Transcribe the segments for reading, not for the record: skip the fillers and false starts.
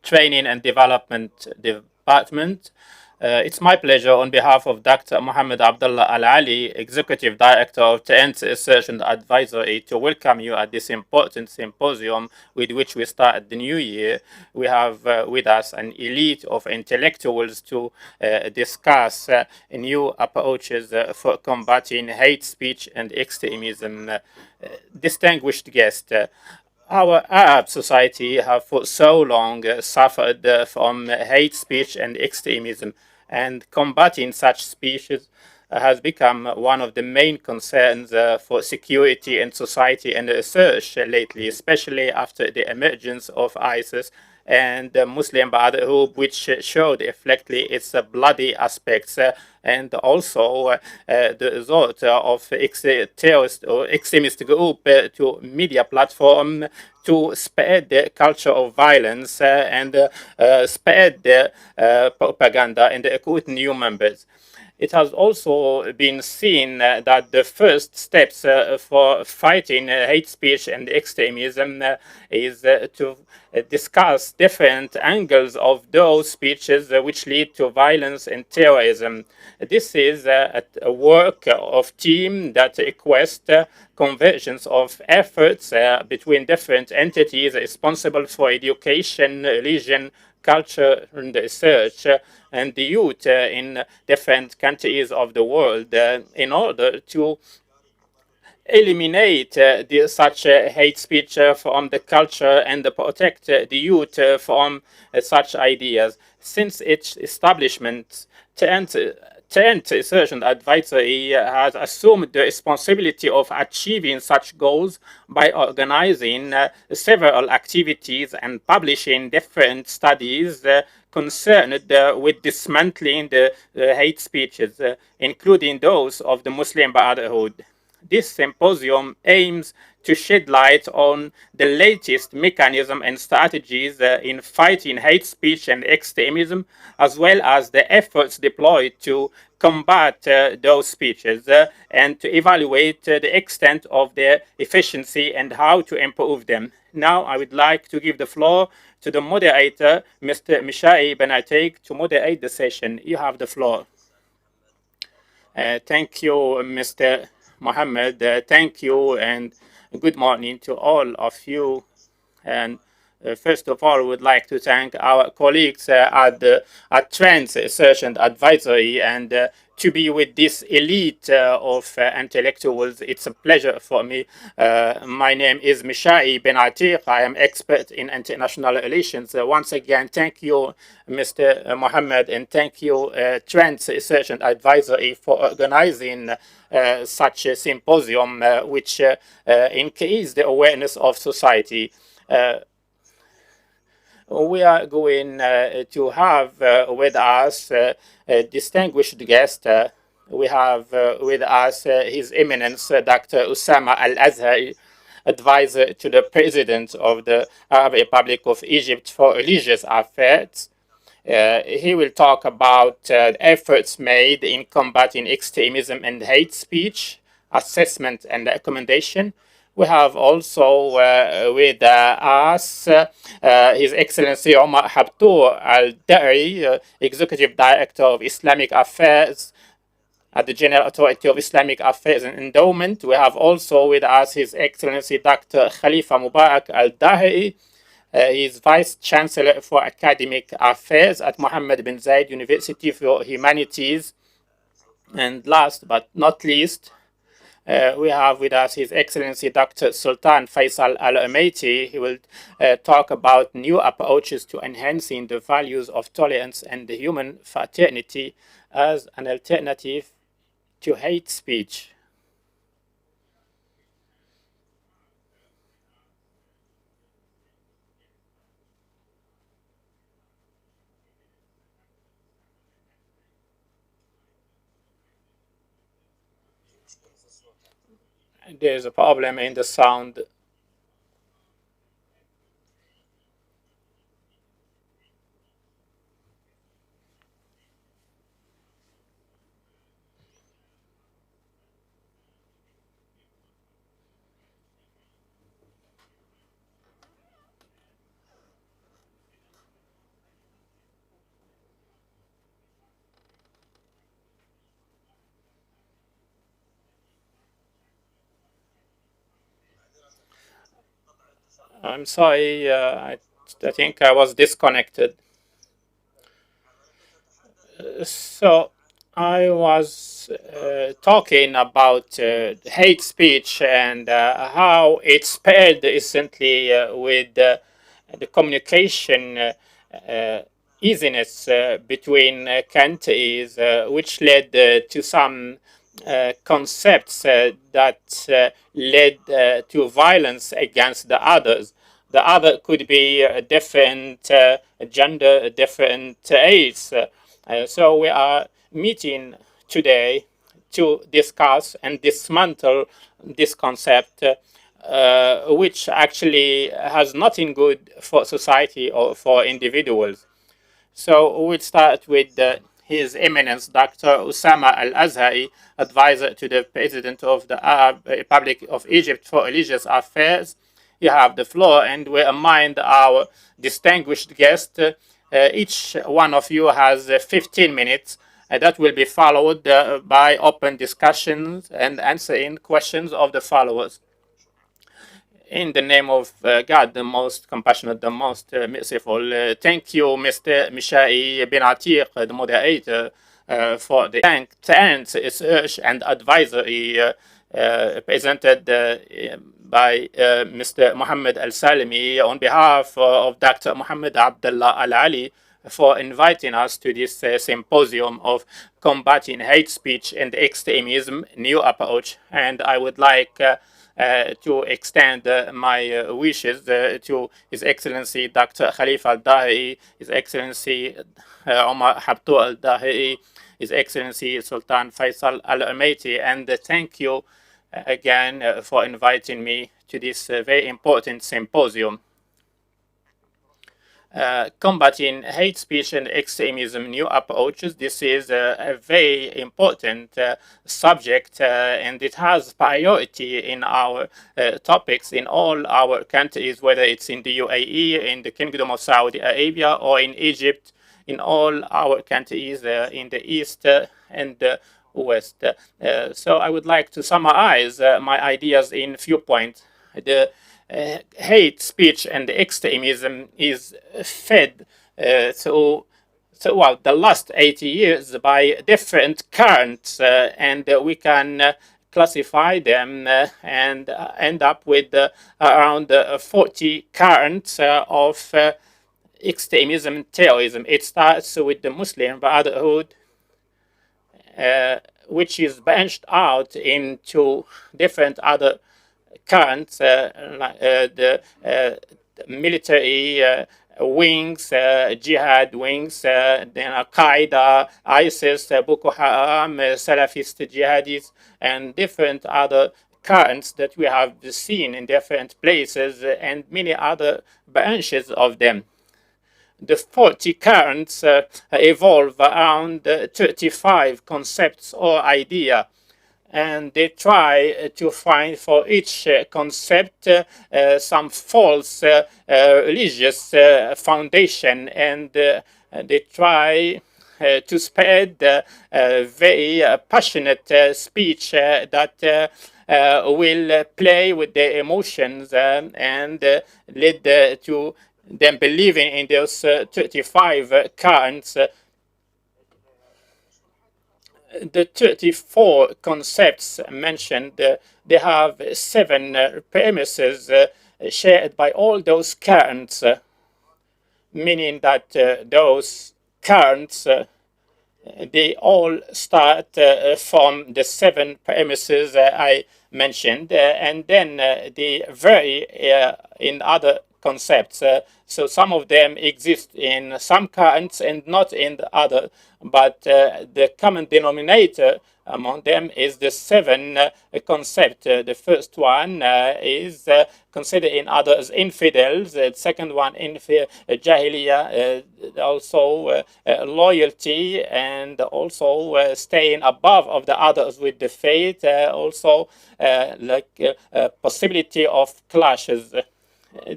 Training and Development Department. It's my pleasure on behalf of Dr. Mohammed Abdullah Al-Ali, Executive Director of Talent Research and Advisory, to welcome you at this important symposium with which we start the new year. We have with us an elite of intellectuals to discuss new approaches for combating hate speech and extremism. Distinguished guest, our Arab society have for so long suffered from hate speech and extremism, and combating such speeches has become one of the main concerns for security and society and research lately, especially after the emergence of ISIS and the Muslim Brotherhood, which showed reflectly its bloody aspects, and also the resort of terrorist or extremist group to media platform to spread the culture of violence and spread the propaganda and recruit new members. It has also been seen that the first steps for fighting hate speech and extremism is to discuss different angles of those speeches which lead to violence and terrorism. This is a work of team that requests convergence of efforts between different entities responsible for education, religion, culture, and research, and the youth in different countries of the world in order to eliminate such hate speech from the culture and protect the youth from such ideas. Since its establishment, Trent Research and Advisory has assumed the responsibility of achieving such goals by organizing several activities and publishing different studies concerned with dismantling the hate speeches, including those of the Muslim Brotherhood. This symposium aims to shed light on the latest mechanism and strategies in fighting hate speech and extremism, as well as the efforts deployed to combat those speeches and to evaluate the extent of their efficiency and how to improve them. Now, I would like to give the floor to the moderator, Mr. Mishai Benatek, to moderate the session. You have the floor. Thank you, Mr. Mohammed. Thank you, and good morning to all of you. And first of all, we would like to thank our colleagues at Trends Research and Advisory, and to be with this elite of intellectuals. It's a pleasure for me. My name is Mishai Ben Atiq. I am expert in international relations. Once again, thank you, Mr. Mohammed, and thank you, Trends Research and Advisory, for organizing such a symposium which increase the awareness of society. We are going to have with us a distinguished guest. We have with us His Eminence Dr. Osama AlAzhai, advisor to the President of the Arab Republic of Egypt for Religious Affairs. He will talk about efforts made in combating extremism and hate speech, assessment and recommendation. We have also with us His Excellency Omar Habtour Al-Dari, Executive Director of Islamic Affairs at the General Authority of Islamic Affairs and Endowment. We have also with us His Excellency Dr. Khalifa Mubarak Al-Dahi. He is Vice Chancellor for Academic Affairs at Mohammed bin Zayed University for Humanities. And last but not least, we have with us His Excellency Dr. Sultan Faisal Al-Amaiti. He will talk about new approaches to enhancing the values of tolerance and the human fraternity as an alternative to hate speech. There's a problem in the sound. I'm sorry, I think I was disconnected. So I was talking about hate speech and how it's paired recently with the communication easiness between countries, which led to some concepts that led to violence against the others. The other could be a different gender, a different age. So we are meeting today to discuss and dismantle this concept, which actually has nothing good for society or for individuals. So we'll start with His Eminence Dr. Osama AlAzhai, advisor to the President of the Arab Republic of Egypt for Religious Affairs. You have the floor, and we remind our distinguished guest, each one of you has 15 minutes. That will be followed by open discussions and answering questions of the followers. In the name of God, the most compassionate, the most merciful, thank you, Mr. Mishai Ben Atiq, the moderator, for the science research and advisory presented by Mr. Mohammed Al-Salimi on behalf of Dr. Mohammed Abdullah Al-Ali for inviting us to this symposium of combating hate speech and extremism, new approach. And I would like to extend my wishes to His Excellency Dr. Khalifa Al-Dahi, His Excellency Omar Habtu Al-Dahi, His Excellency Sultan Faisal Al-Umayti, and thank you again for inviting me to this very important symposium. Combating hate speech and extremism, new approaches. This is a very important subject, and it has priority in our topics in all our countries, whether it's in the UAE, in the Kingdom of Saudi Arabia, or in Egypt, in all our countries in the East and the West. So I would like to summarize my ideas in few points. The hate speech and extremism is fed throughout the last 80 years by different currents, and we can classify them and end up with around 40 currents of extremism terrorism. It starts with the Muslim Brotherhood, which is branched out into different other currents, the military wings, jihad wings, then Al-Qaeda, ISIS, Boko Haram, Salafist jihadis, and different other currents that we have seen in different places, and many other branches of them. The 40 currents evolve around 35 concepts or idea, and they try to find for each concept some false religious foundation, and they try to spread very passionate speech that will play with their emotions and lead to them believing in those 35 currents. The 34 concepts mentioned, they have 7 premises shared by all those currents, meaning that those currents, they all start from the 7 premises I mentioned, and then they vary in other concepts. So some of them exist in some currents and not in the other, but the common denominator among them is the 7 concept. The first one is considering others infidels. The second one, jahiliyyah, also loyalty, and also staying above of the others with the faith. Also, possibility of clashes.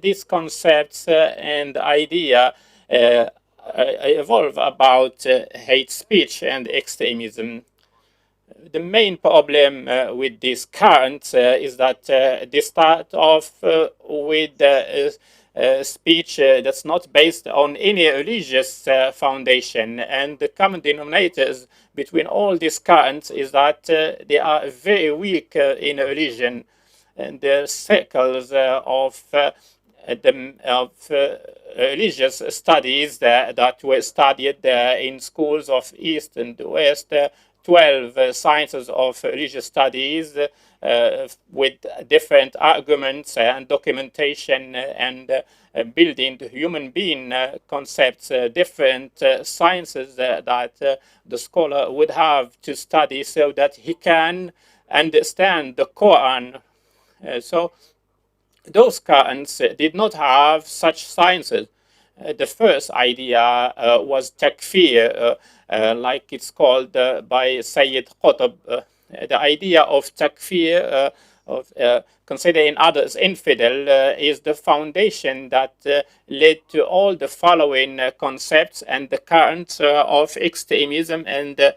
These concepts and idea evolve about hate speech and extremism. The main problem with this current is that they start off with speech that's not based on any religious foundation, and the common denominators between all these currents is that they are very weak in religion, and the circles of religious studies that were studied in schools of East and West, 12 sciences of religious studies with different arguments and documentation and building the human being concepts, different sciences that the scholar would have to study so that he can understand the Quran. So those currents did not have such sciences. The first idea was takfir, like it's called by Sayyid Qutb. The idea of takfir, of considering others infidel, is the foundation that led to all the following concepts and the currents of extremism and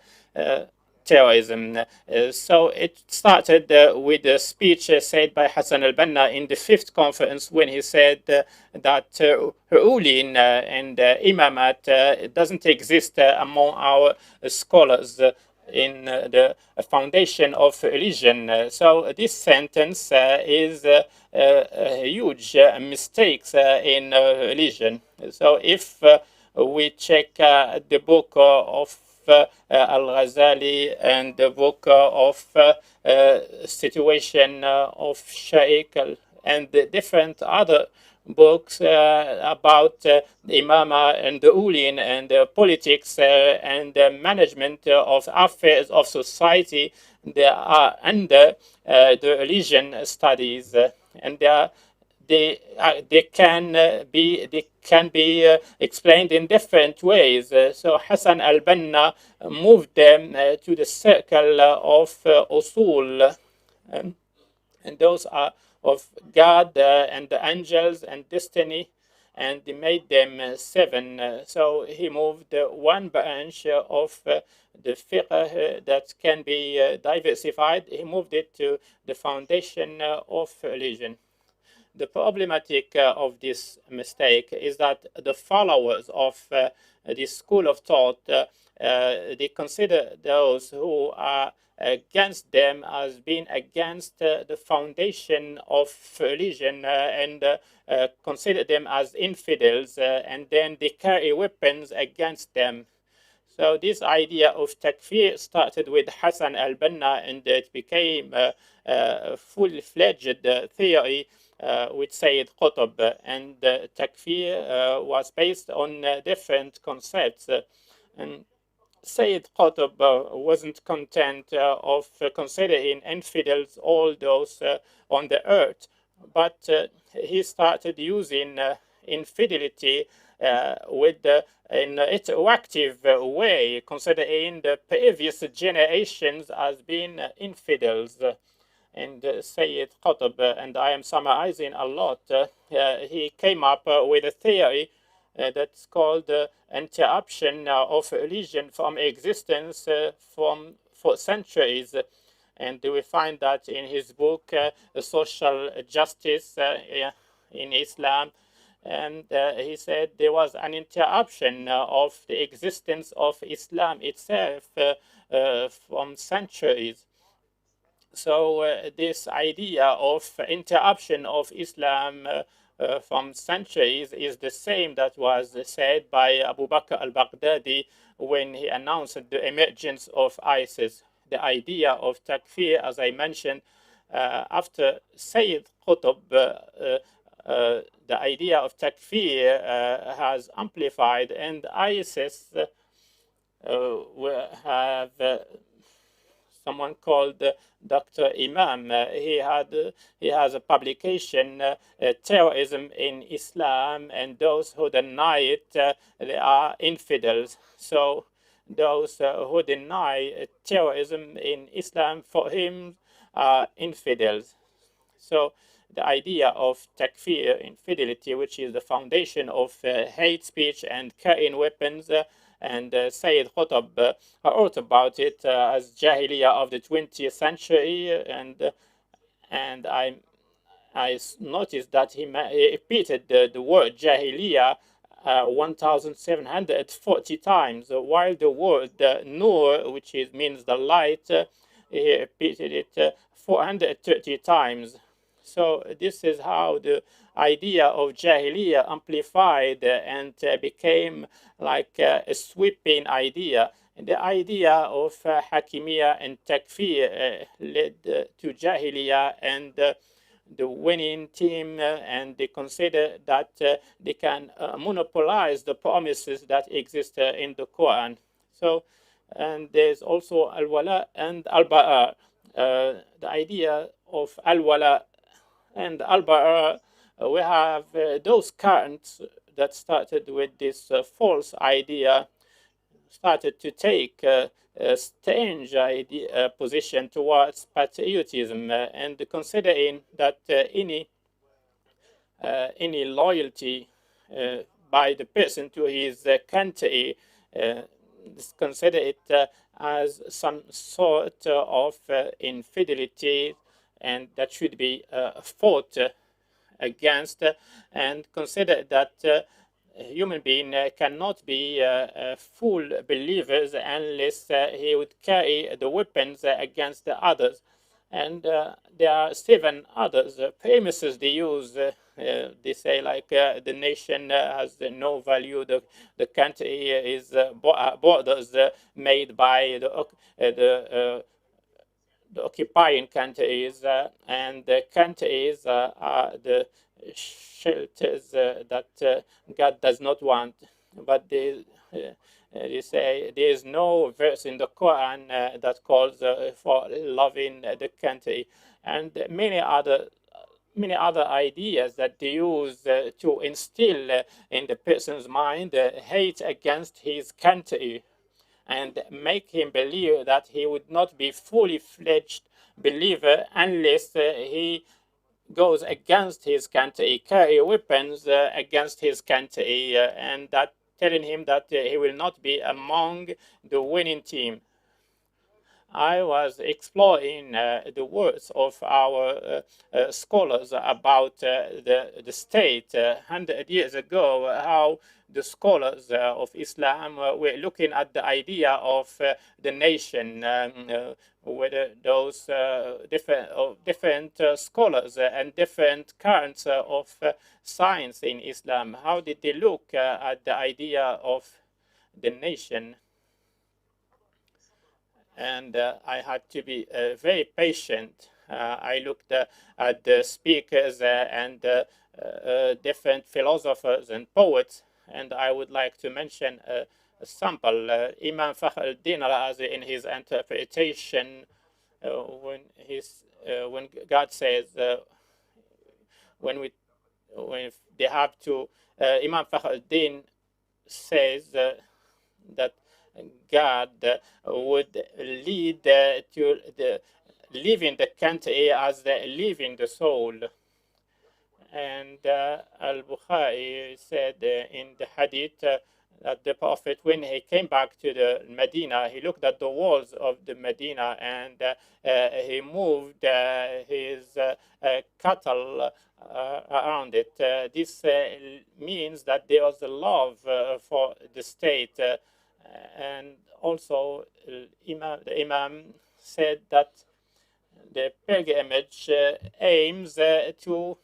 terrorism. So it started with a speech said by Hasan AlBanna in the fifth conference, when he said that ruling and imamat doesn't exist among our scholars in the foundation of religion. So this sentence is a huge mistake in religion. So if we check the book of Al-Ghazali and the book of Situation of Shaykh and the different other books about imama and the ruling and politics and management of affairs of society. They are under the religion studies, and they can be explained in different ways. So Hasan AlBanna moved them to the circle of usul, and those are of God and the angels and destiny, and he made them seven. So he moved one branch of the fiqh that can be diversified. He moved it to the foundation of religion. The problematic of this mistake is that the followers of this school of thought, they consider those who are against them as being against the foundation of religion and consider them as infidels, and then they carry weapons against them. So this idea of takfir started with Hasan AlBanna, and it became a full-fledged theory with Sayyid Qutb, and takfir was based on different concepts. And Sayyid Qutb wasn't content of considering infidels all those on the earth, but he started using infidelity with in an interactive way, considering the previous generations as being infidels. And Sayyid Qutb, and I am summarizing a lot, he came up with a theory that's called interruption of religion from existence for centuries. And we find that in his book, Social Justice in Islam. And he said there was an interruption of the existence of Islam itself from centuries. So this idea of interruption of Islam from centuries is the same that was said by Abu Bakr al-Baghdadi when he announced the emergence of ISIS. The idea of takfir, as I mentioned, after Sayyid Qutb, the idea of takfir has amplified, and ISIS will have someone called Dr. Imam. He has a publication, Terrorism in Islam, and those who deny it, they are infidels. So those who deny terrorism in Islam, for him, are infidels. So the idea of takfir, infidelity, which is the foundation of hate speech and carrying weapons, and Sayyid Qutb wrote about it as Jahiliyyah of the 20th century, and I noticed that he repeated the word Jahiliyyah 1,740 times, while the word Nur, which means the light, he repeated it 430 times. So this is how the idea of Jahiliyyah amplified and became like a sweeping idea. And the idea of Hakimiyya and Takfir led to Jahiliyyah and the winning team, and they consider that they can monopolize the promises that exist in the Quran. So, and there's also al-wala and al-ba'a. The idea of al-wala and al-ba'a, we have those currents that started with this false idea, started to take a strange position towards patriotism, and considering that any loyalty by the person to his country, consider it as some sort of infidelity, and that should be fought against, and consider that human being cannot be full believers unless he would carry the weapons against the others. And there are 7 others premises they use. They say like the nation has no value. The country is borders made by the occupying countries, and the countries are the shelters that God does not want. But they say there is no verse in the Quran that calls for loving the country, and many other ideas that they use to instill in the person's mind hate against his country, and make him believe that he would not be fully fledged believer unless he goes against his country, carry weapons against his country, and that telling him that he will not be among the winning team. I was exploring the words of our scholars about the state 100 years ago, how the scholars of Islam were looking at the idea of the nation, whether those different scholars and different currents of science in Islam, how did they look at the idea of the nation? And I had to be very patient. I looked at the speakers and different philosophers and poets, and I would like to mention a sample. Imam Fakhr al-Razi, in his interpretation, when God says when they have to, Imam Fakhr says that God would lead to the leaving the country as the leaving the soul. And Al-Bukhari said in the hadith that the Prophet, when he came back to the Medina, he looked at the walls of the Medina, and he moved his cattle around it. This means that there was a love for the state. And also, the Imam said that the pilgrimage aims to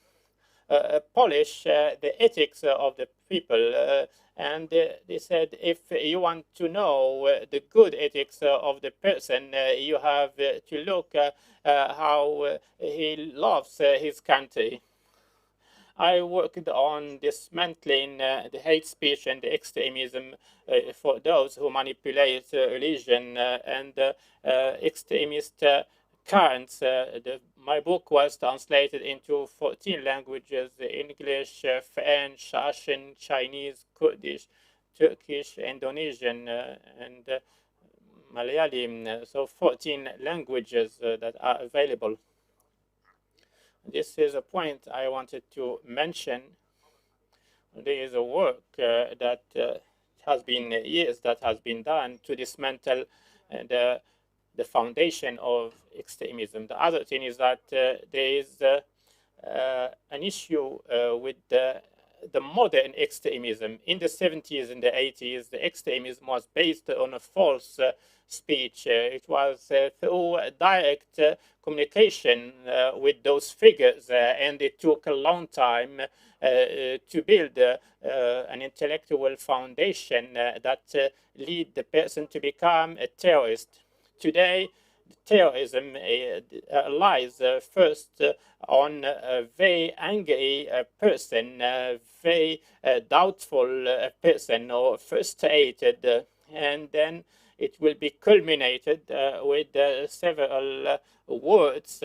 polish the ethics of the people. And they said, if you want to know the good ethics of the person, you have to look how he loves his country. I worked on dismantling the hate speech and the extremism for those who manipulate religion and extremist currents. My book was translated into 14 languages: English, French, Russian, Chinese, Kurdish, Turkish, Indonesian, and Malayalam. So 14 languages that are available. This is a point I wanted to mention. There is a work that has been years that has been done to dismantle the foundation of extremism. The other thing is that there is an issue with the modern extremism. In the 70s and the 80s, the extremism was based on a false speech. It was through direct communication with those figures, and it took a long time to build an intellectual foundation that lead the person to become a terrorist. Today, terrorism lies first on a very angry person, very doubtful person, or frustrated, and then it will be culminated with several words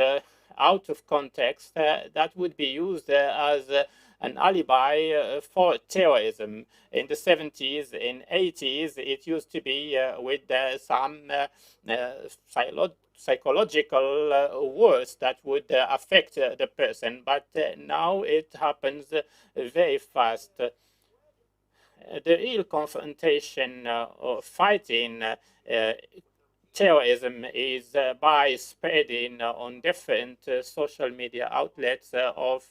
out of context that would be used as an alibi for terrorism. In the 70s and 80s, it used to be with some psychological words that would affect the person, but now it happens very fast. The real confrontation or fighting terrorism is by spreading on different social media outlets of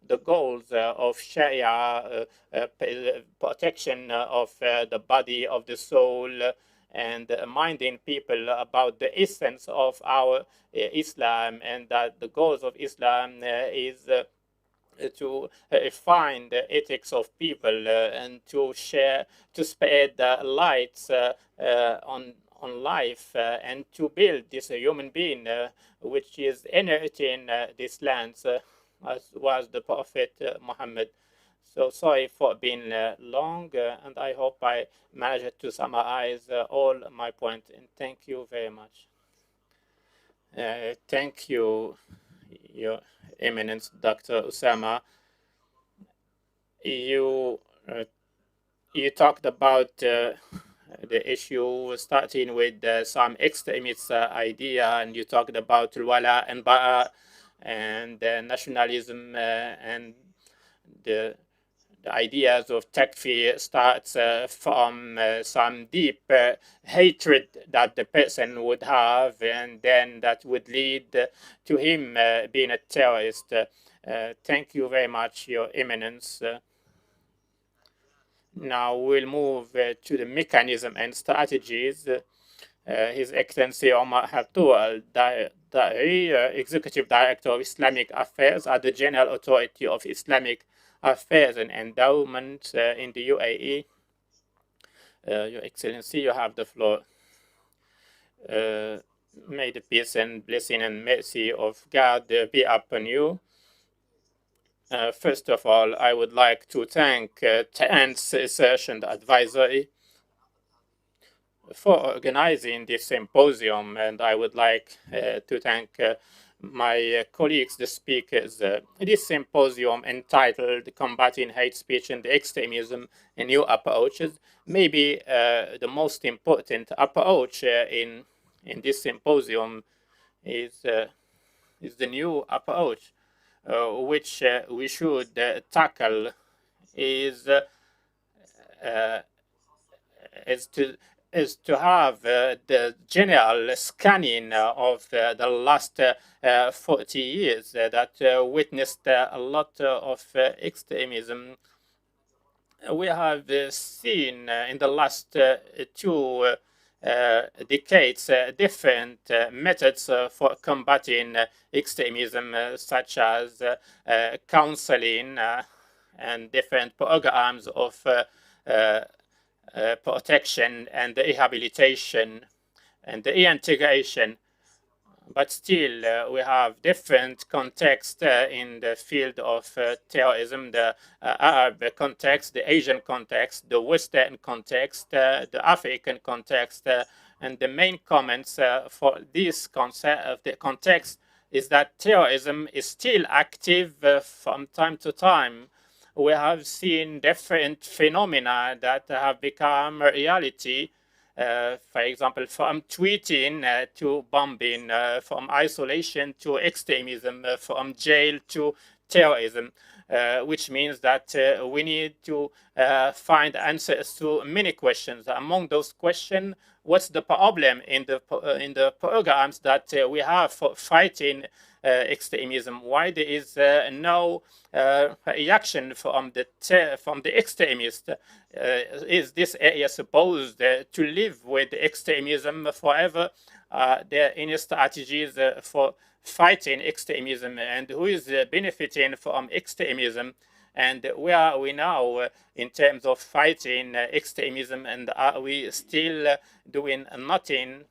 the goals of Sharia, protection of the body, of the soul, and minding people about the essence of our Islam, and that the goals of Islam is to find the ethics of people and to share, to spread lights on life and to build this human being which is inheriting these lands as was the Prophet Muhammad. So sorry for being long, and I hope I managed to summarize all my points, and thank you very much. Thank you, Your Eminence, Dr. Osama. You talked about the issue starting with some extremist idea, and you talked about wala and bara and nationalism and the ideas of takfir starts from some deep hatred that the person would have, and then that would lead to him being a terrorist. Thank you very much, Your Eminence. Now we'll move to the mechanism and strategies. His Excellency Omar Hartoul, Executive Director of Islamic Affairs at the General Authority of Islamic Affairs and Endowment in the UAE. Your Excellency, you have the floor. May the peace and blessing and mercy of God be upon you. First of all, I would like to thank TAN's Research and Advisory for organizing this symposium, and I would like to thank my colleagues, the speakers. This symposium entitled Combating Hate Speech and Extremism and New Approaches may be the most important approach in this symposium is the new approach which we should tackle is to have the general scanning of the last 40 years that witnessed a lot of extremism. We have seen in the last two decades different methods for combating extremism, such as counseling and different programs of protection and rehabilitation and reintegration. But still, we have different contexts in the field of terrorism, the Arab context, the Asian context, the Western context, the African context, and the main comments for this context is that terrorism is still active from time to time. We have seen different phenomena that have become a reality. For example, from tweeting to bombing, from isolation to extremism, from jail to terrorism, which means that we need to find answers to many questions. Among those questions, what's the problem in the programs that we have for fighting extremism? Why there is no reaction from the extremists? Is this area supposed to live with extremism forever? There are any strategies for fighting extremism, and who is benefiting from extremism, and where are we now in terms of fighting extremism, and are we still doing nothing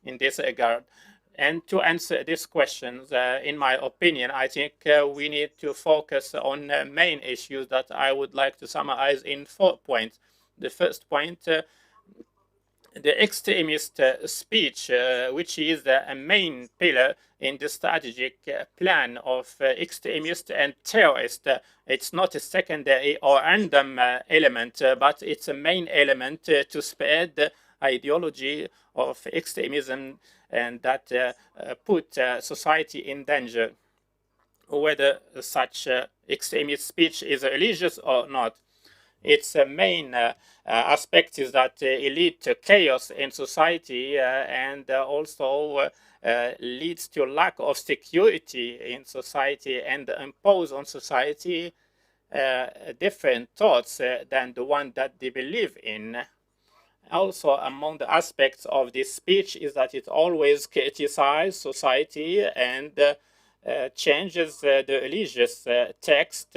in this regard? And to answer these questions, in my opinion, I think we need to focus on main issues that I would like to summarize in 4 points. The first point, the extremist speech, which is a main pillar in the strategic plan of extremists and terrorists. It's not a secondary or random element, but it's a main element to spread the ideology of extremism and that put society in danger, whether such extremist speech is religious or not. Its main aspect is that it leads to chaos in society and also leads to lack of security in society and impose on society different thoughts than the one that they believe in. Also, among the aspects of this speech is that it always criticizes society and changes the religious text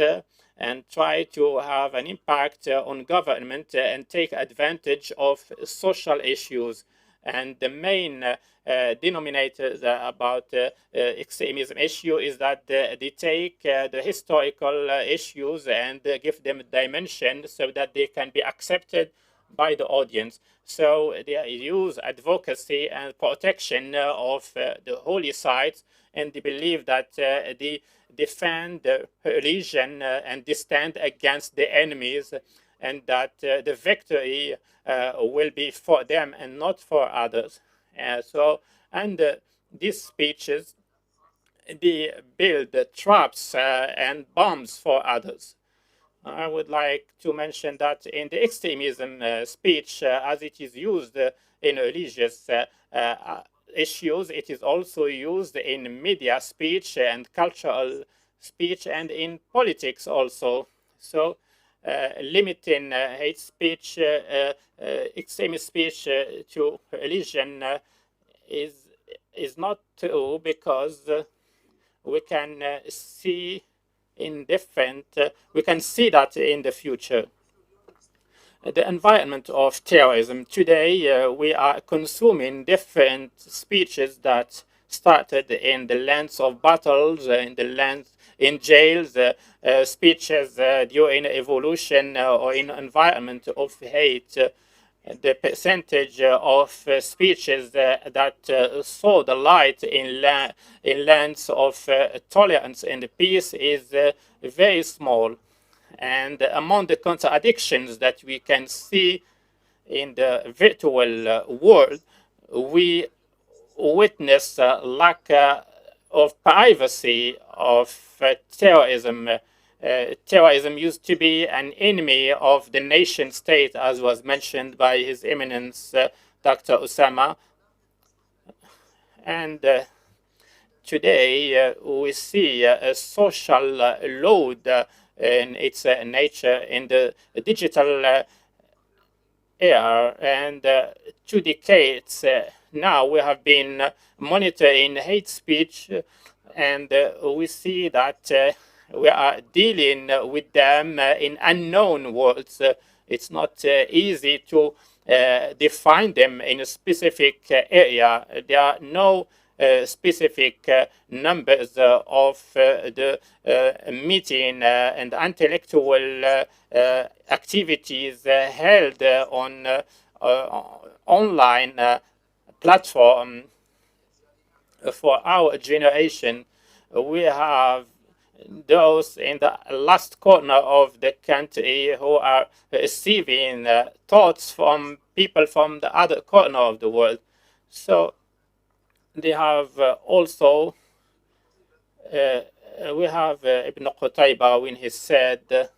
and try to have an impact on government and take advantage of social issues. And the main denominator about extremism issue is that they take the historical issues and give them a dimension so that they can be accepted by the audience. So they use advocacy and protection of the holy sites, and they believe that they defend the religion and they stand against the enemies, and that the victory will be for them and not for others. These speeches, they build traps and bombs for others. I would like to mention that in the extremism speech, as it is used in religious issues, it is also used in media speech and cultural speech and in politics also. So limiting hate speech, extremist speech to religion is not true, because we can see we can see that in the future. The environment of terrorism today, we are consuming different speeches that started in the lands of battles, in jails, speeches during evolution or in environment of hate. The percentage of speeches that saw the light in lands of tolerance and peace is very small. And among the contradictions that we can see in the virtual world, we witness lack of privacy of terrorism. Terrorism used to be an enemy of the nation state, as was mentioned by His Eminence Dr. Osama. And today we see a social load in its nature in the digital era. And 2 decades now we have been monitoring hate speech, and we see that we are dealing with them in unknown worlds. It's not easy to define them in a specific area. There are no specific numbers of the meeting and intellectual activities held on online platform. For our generation, we have those in the last corner of the country who are receiving thoughts from people from the other corner of the world. So they have also we have Ibn Qutayba when he said,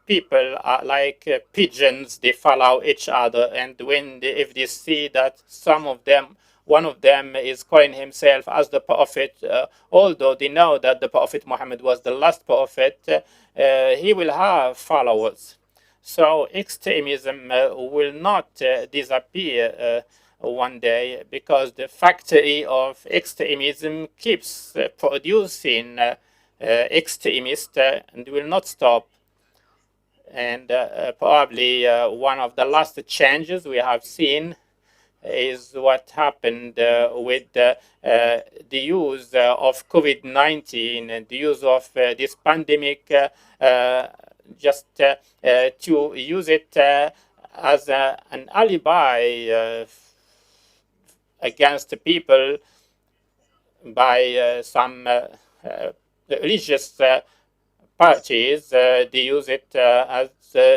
people are like pigeons, they follow each other, and if they see that one of them is calling himself as the prophet, although they know that the Prophet Muhammad was the last prophet, he will have followers. So extremism will not disappear one day, because the factory of extremism keeps producing extremists and will not stop. And probably one of the last changes we have seen is what happened with the use of COVID-19 and the use of this pandemic, just to use it as an alibi against people by some religious parties. They use it as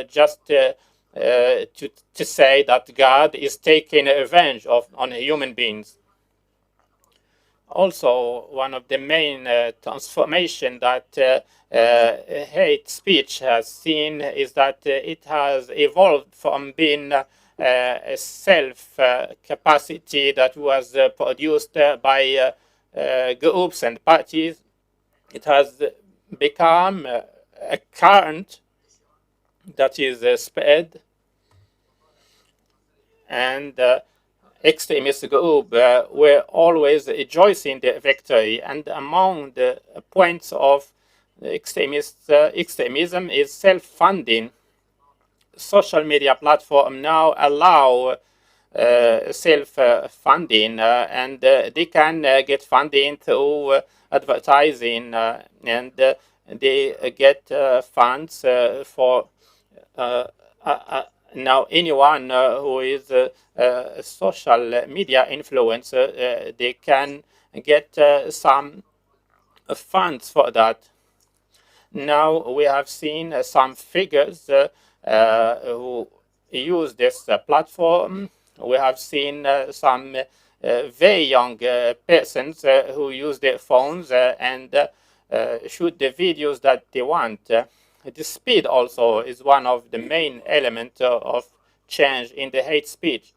just to say that God is taking revenge on human beings. Also, one of the main transformation that hate speech has seen is that it has evolved from being a self capacity that was produced by groups and parties. It has become a current that is spread, and extremist groups were always rejoicing their victory. And among the points of extremism is self-funding. Social media platforms now allow self-funding, and they can get funding through advertising, and they get funds for now anyone who is a social media influencer. They can get some funds for that. Now we have seen some figures who use this platform. We have seen some very young persons who use their phones and shoot the videos that they want. The speed also is one of the main elements of change in the hate speech.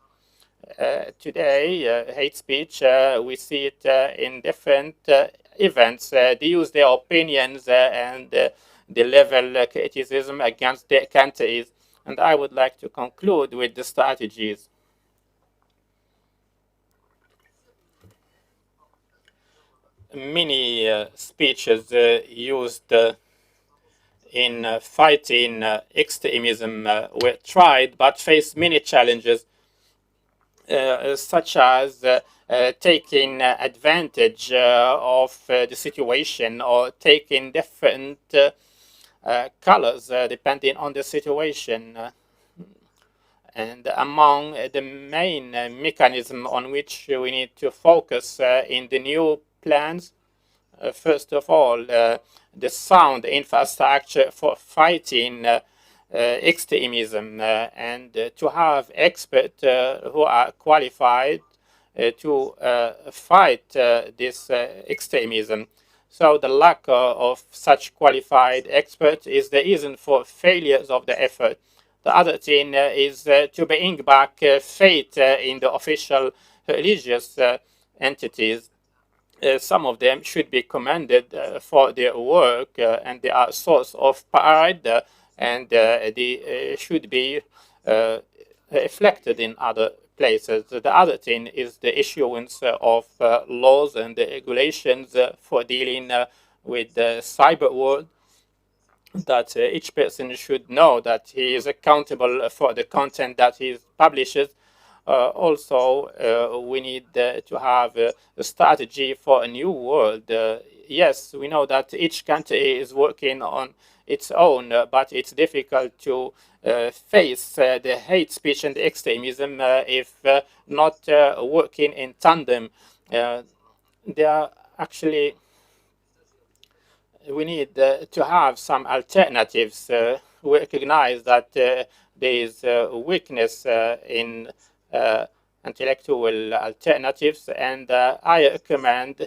Today, hate speech, we see it in different events. They use their opinions and they level criticism against their countries. And I would like to conclude with the strategies. Many speeches used in fighting extremism were tried, but faced many challenges, such as taking advantage of the situation, or taking different colors depending on the situation. And among the main mechanism on which we need to focus in the new plans, first of all, the sound infrastructure for fighting extremism, and to have experts who are qualified to fight this extremism. So the lack of such qualified experts is the reason for failures of the effort. The other thing is to bring back faith in the official religious entities. Some of them should be commended for their work, and they are a source of pride, and they should be reflected in other places. The other thing is the issuance of laws and the regulations for dealing with the cyber world, that each person should know that he is accountable for the content that he publishes. Also, we need to have a strategy for a new world. Yes, we know that each country is working on its own, but it's difficult to face the hate speech and extremism if not working in tandem. There are actually, we need to have some alternatives. We recognize that there is weakness in intellectual alternatives, and I recommend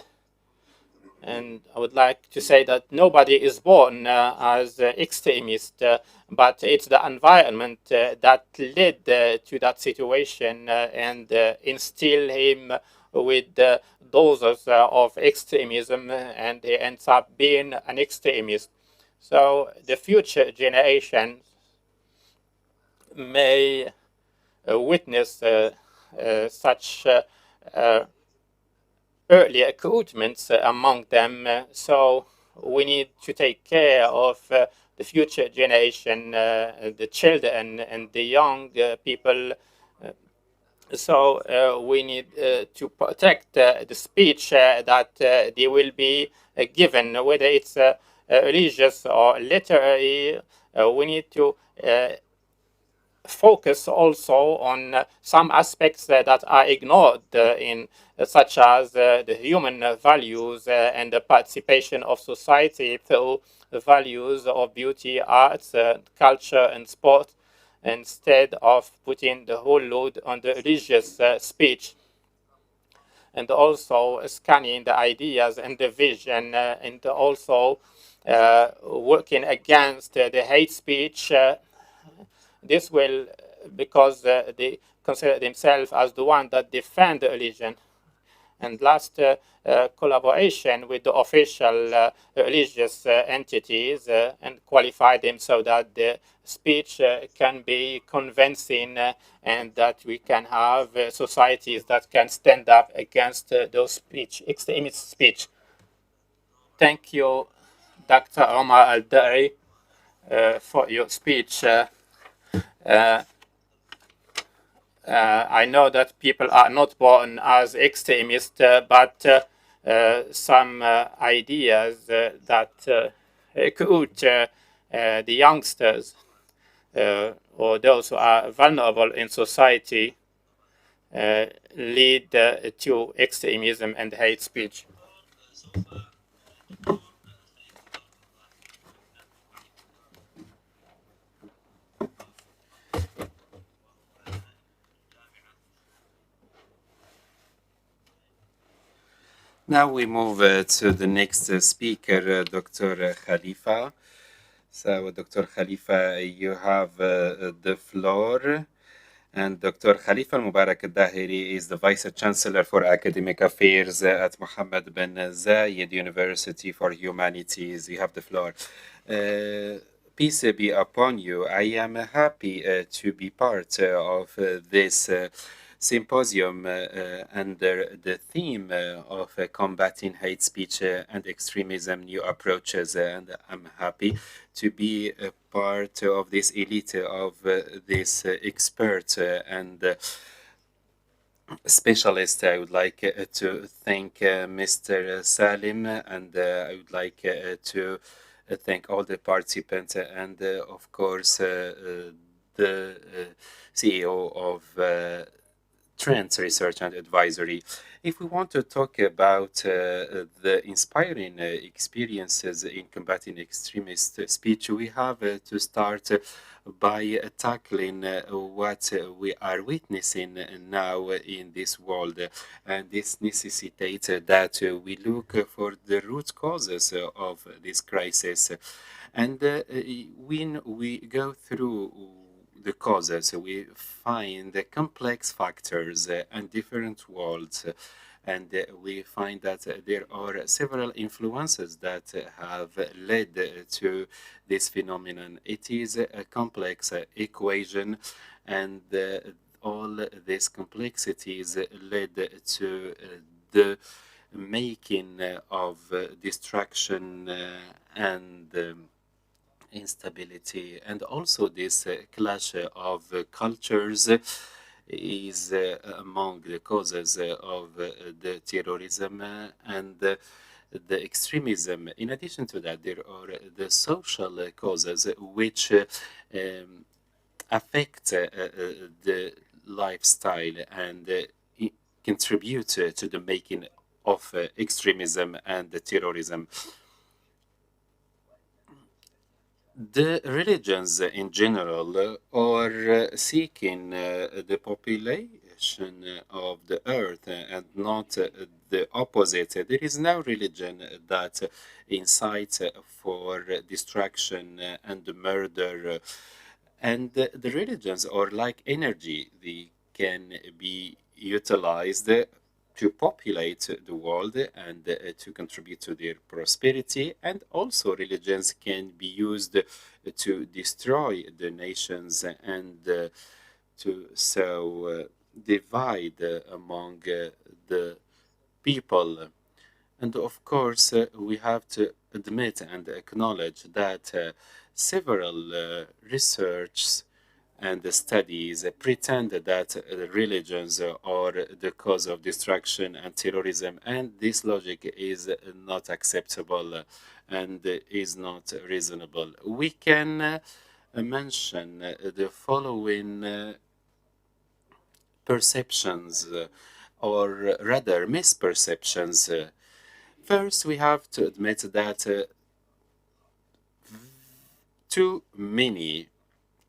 And I would like to say that nobody is born as extremist, but it's the environment that led to that situation and instill him with doses of extremism, and he ends up being an extremist. So the future generation may witness such early recruitments among them. So we need to take care of the future generation, the children and the young people. So we need to protect the speech that they will be given, whether it's religious or literary. We need to focus also on some aspects that are ignored in such as the human values and the participation of society through the values of beauty, arts, culture, and sport, instead of putting the whole load on the religious speech, and also scanning the ideas and the vision, and also working against the hate speech. This will, because they consider themselves as the one that defend the religion. And last, collaboration with the official religious entities and qualify them so that the speech can be convincing, and that we can have societies that can stand up against those speech, extremist speech. Thank you, Dr. Omar Al-Dari, for your speech. I know that people are not born as extremists, but some ideas that recruit the youngsters or those who are vulnerable in society lead to extremism and hate speech. Now we move to the next speaker, Dr. Khalifa. So, Dr. Khalifa, you have the floor. And Dr. Khalifa Mubarak Dahiri is the Vice Chancellor for Academic Affairs at Mohammed bin Zayed University for Humanities. You have the floor. Peace be upon you. I am happy to be part of this symposium under the theme of combating hate speech and extremism, new approaches, and I'm happy to be a part of this elite of this expert and specialist. I would like to thank Mr. Salim, and I would like to thank all the participants and, of course, the CEO of Trends Research and Advisory. If we want to talk about the inspiring experiences in combating extremist speech, we have to start by tackling what we are witnessing now in this world. And this necessitates that we look for the root causes of this crisis. And when we go through the causes, we find the complex factors and different worlds, and we find that there are several influences that have led to this phenomenon. It is a complex equation, and all these complexities led to the making of destruction and instability, and also this clash of cultures is among the causes of the terrorism and the extremism. In addition to that, there are the social causes which affect the lifestyle and contribute to the making of extremism and terrorism. The religions in general are seeking the population of the earth and not the opposite. There is no religion that incites for destruction and murder. And the religions are like energy, they can be utilized to populate the world and to contribute to their prosperity. And also, religions can be used to destroy the nations and to divide among the people. And of course, we have to admit and acknowledge that several research and studies pretend that religions are the cause of destruction and terrorism, and this logic is not acceptable and is not reasonable. We can mention the following perceptions, or rather misperceptions. First, we have to admit that too many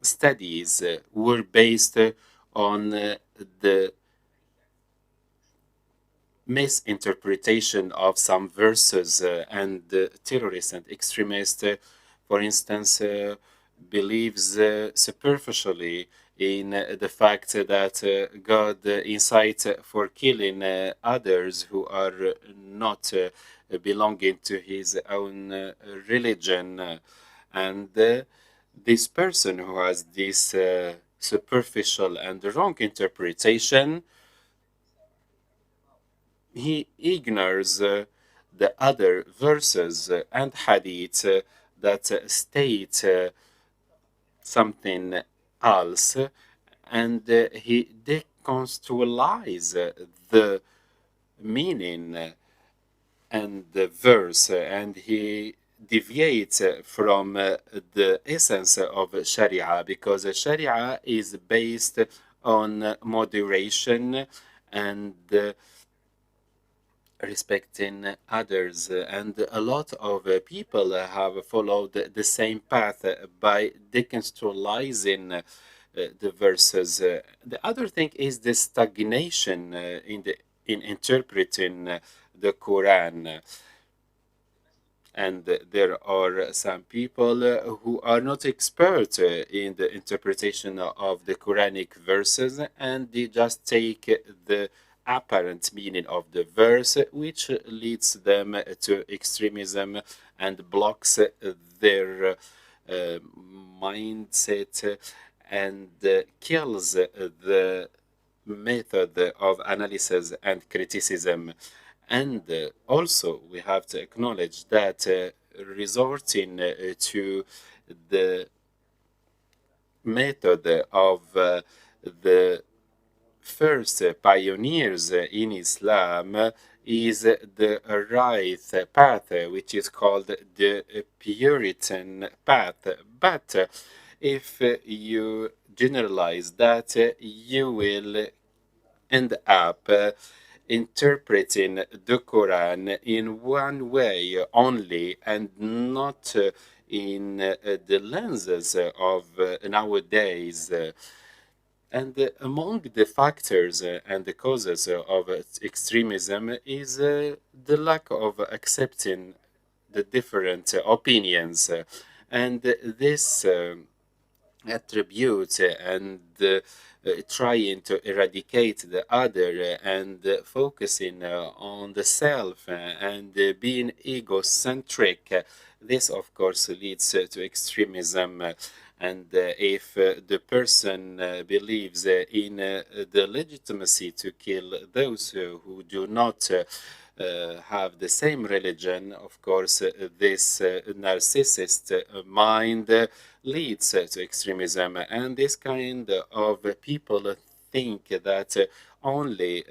studies were based on the misinterpretation of some verses, and terrorists and extremists, for instance, believes superficially in the fact that God incites for killing others who are not belonging to his own religion. And this person who has this superficial and wrong interpretation, he ignores the other verses and hadith that state something else, and he decontextualizes the meaning and the verse, and he deviates from the essence of Sharia, because Sharia is based on moderation and respecting others, and a lot of people have followed the same path by decontextualizing the verses. The other thing is the stagnation in interpreting the Quran. And there are some people who are not expert in the interpretation of the Quranic verses, and they just take the apparent meaning of the verse, which leads them to extremism and blocks their mindset and kills the method of analysis and criticism. And also, we have to acknowledge that resorting to the method of the first pioneers in Islam is the right path, which is called the Puritan path. But if you generalize that, you will end up interpreting the Quran in one way only, and not in the lenses of nowadays. And among the factors and the causes of extremism is the lack of accepting the different opinions. And this attribute and trying to eradicate the other and focusing on the self and being egocentric. This, of course, leads to extremism. And if the person believes in the legitimacy to kill those who do not have the same religion, of course, this narcissist mind leads to extremism. And this kind of people think that only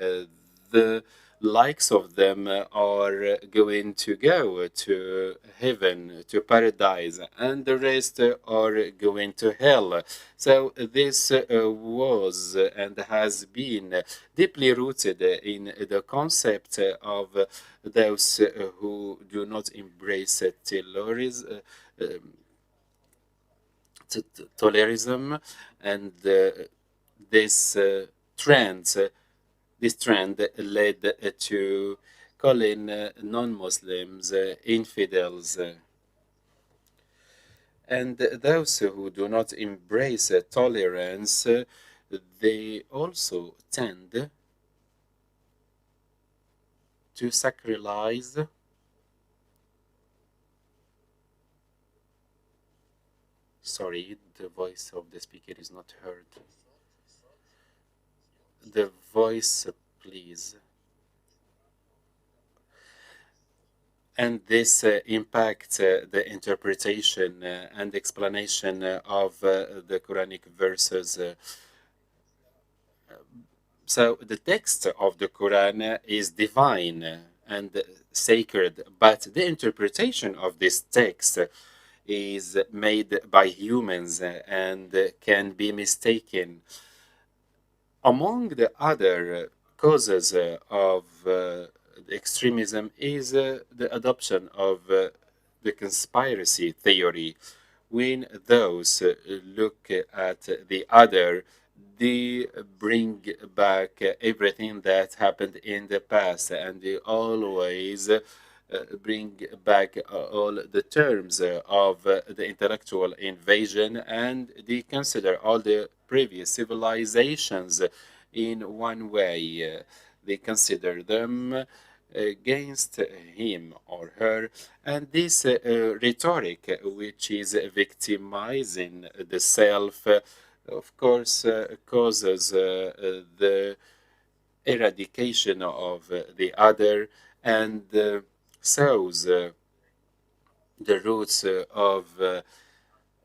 the likes of them are going to go to heaven, to paradise, and the rest are going to hell. So this was and has been deeply rooted in the concept of those who do not embrace tolerism, and this trends. This trend led to calling non-Muslims infidels. And those who do not embrace tolerance, they also tend to sacralize. Sorry, the voice of the speaker is not heard. The voice, please. And this impacts the interpretation and explanation of the Quranic verses. So the text of the Quran is divine and sacred, but the interpretation of this text is made by humans and can be mistaken. Among the other causes of extremism is the adoption of the conspiracy theory. When those look at the other, they bring back everything that happened in the past, and they always bring back all the terms of the intellectual invasion, and they consider all the previous civilizations in one way. They consider them against him or her, and this rhetoric, which is victimizing the self, of course, causes the eradication of the other and sows the roots of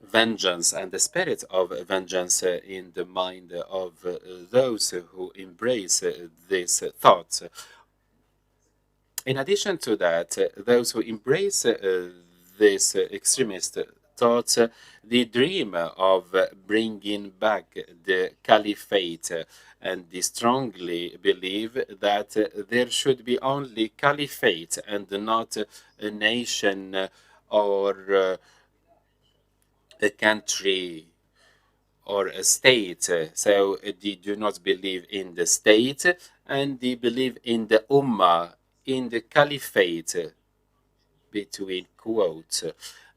vengeance and the spirit of vengeance in the mind of those who embrace these thoughts. In addition to that, those who embrace this extremist thoughts, they dream of bringing back the caliphate, and they strongly believe that there should be only caliphate and not a nation or a country or a state. So they do not believe in the state, and they believe in the ummah, in the caliphate, between quotes.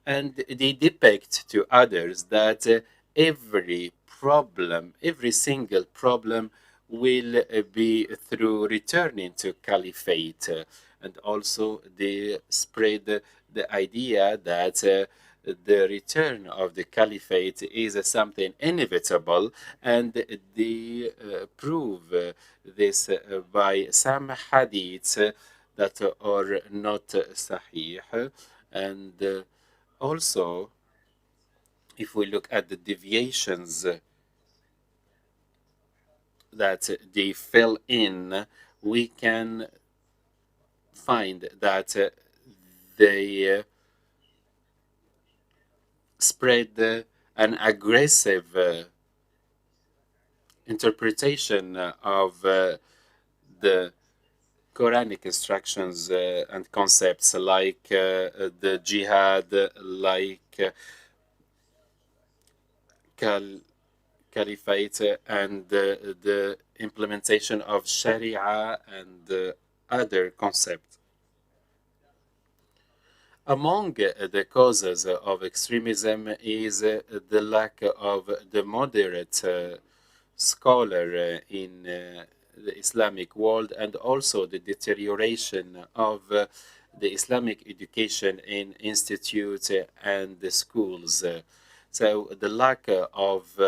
And they depict to others that every problem, every single problem will be through returning to caliphate. And also they spread the idea that the return of the caliphate is something inevitable, and they prove this by some hadiths that are not sahih. And also, if we look at the deviations that they fill in, we can find that they spread an aggressive interpretation of the Quranic instructions and concepts like the jihad, like caliphate, and the implementation of Sharia and other concepts. Among the causes of extremism is the lack of the moderate scholar in the Islamic world, and also the deterioration of the Islamic education in institutes and the schools. So the lack of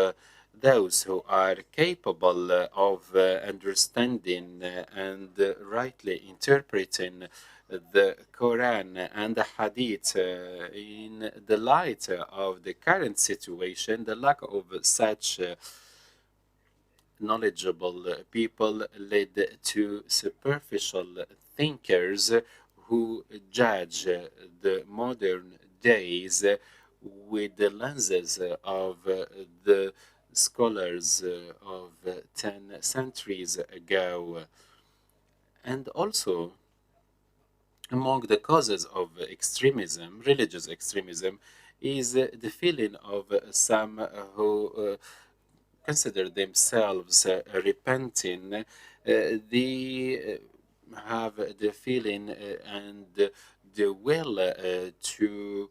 those who are capable of understanding and rightly interpreting the Quran and the Hadith in the light of the current situation, the lack of such knowledgeable people led to superficial thinkers who judge the modern days with the lenses of the scholars of 10 centuries ago. And also, among the causes of extremism, religious extremism, is the feeling of some who consider themselves repenting, they have the feeling and the will to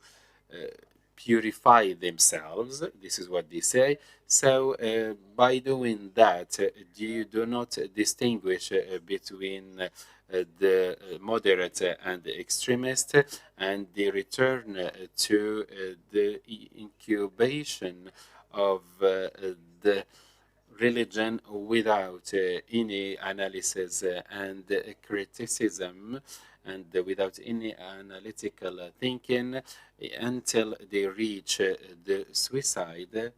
uh, purify themselves. This is what they say. So, by doing that, you do not distinguish between the moderate and the extremist, and they return to the incubation of the religion without any analysis and criticism, and without any analytical thinking, until they reach the suicide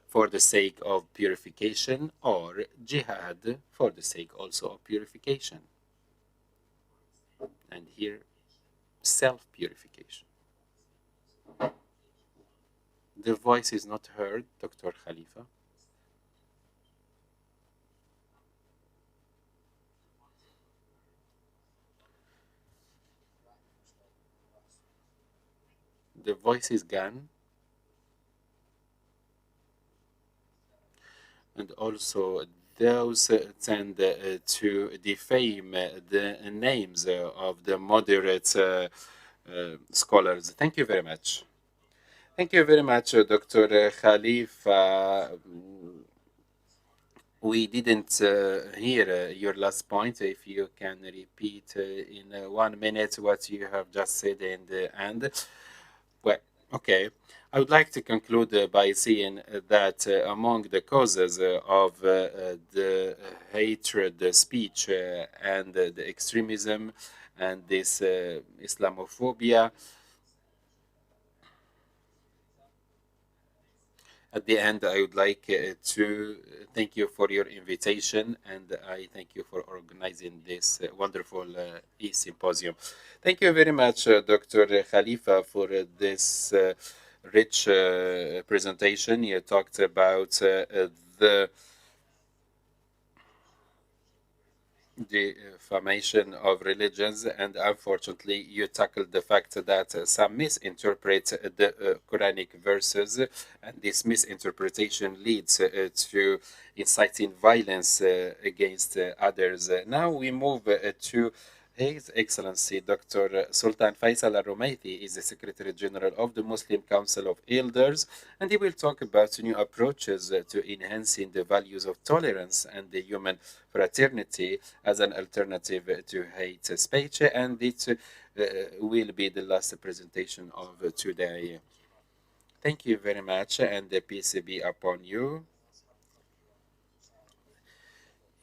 for the sake of purification, or jihad for the sake also of purification. And here, self purification. The voice is not heard, Dr. Khalifa. The voice is gone. And also, those tend to defame the names of the moderate scholars. Thank you very much. Thank you very much, Dr. Khalifa. We didn't hear your last point. If you can repeat in 1 minute what you have just said in the end. Well, okay. I would like to conclude by saying that among the causes of the hatred speech and the extremism and this Islamophobia, at the end, I would like to thank you for your invitation, and I thank you for organizing this wonderful e-symposium. Thank you very much, Dr. Khalifa, for this rich presentation. You talked about the defamation of religions, and unfortunately, you tackled the fact that some misinterpret the Quranic verses, and this misinterpretation leads to inciting violence against others. Now we move to His Excellency Dr. Sultan Faisal Al-Rumaiti is the Secretary General of the Muslim Council of Elders, and he will talk about new approaches to enhancing the values of tolerance and the human fraternity as an alternative to hate speech, and it will be the last presentation of today. Thank you very much, and the peace be upon you.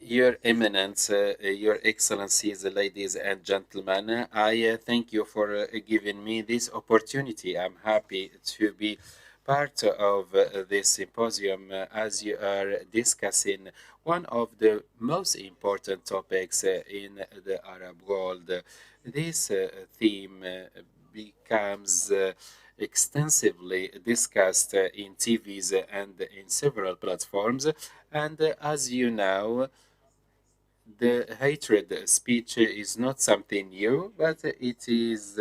Your Eminence, Your Excellencies, ladies and gentlemen, I thank you for giving me this opportunity. I'm happy to be part of this symposium as you are discussing one of the most important topics in the Arab world. This theme becomes extensively discussed in TVs and in several platforms. And as you know, the hatred speech is not something new, but it is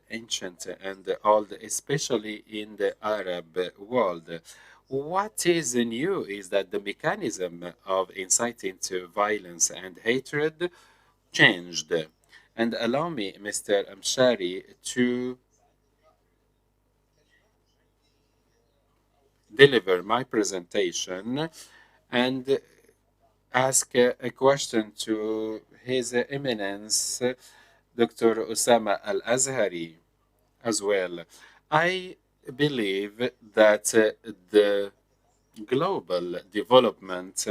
ancient and old, especially in the Arab world. What is new is that the mechanism of inciting to violence and hatred changed. And allow me, Mr. Amshari, to deliver my presentation and ask a question to His Eminence, Dr. Osama AlAzhai, as well. I believe that the global development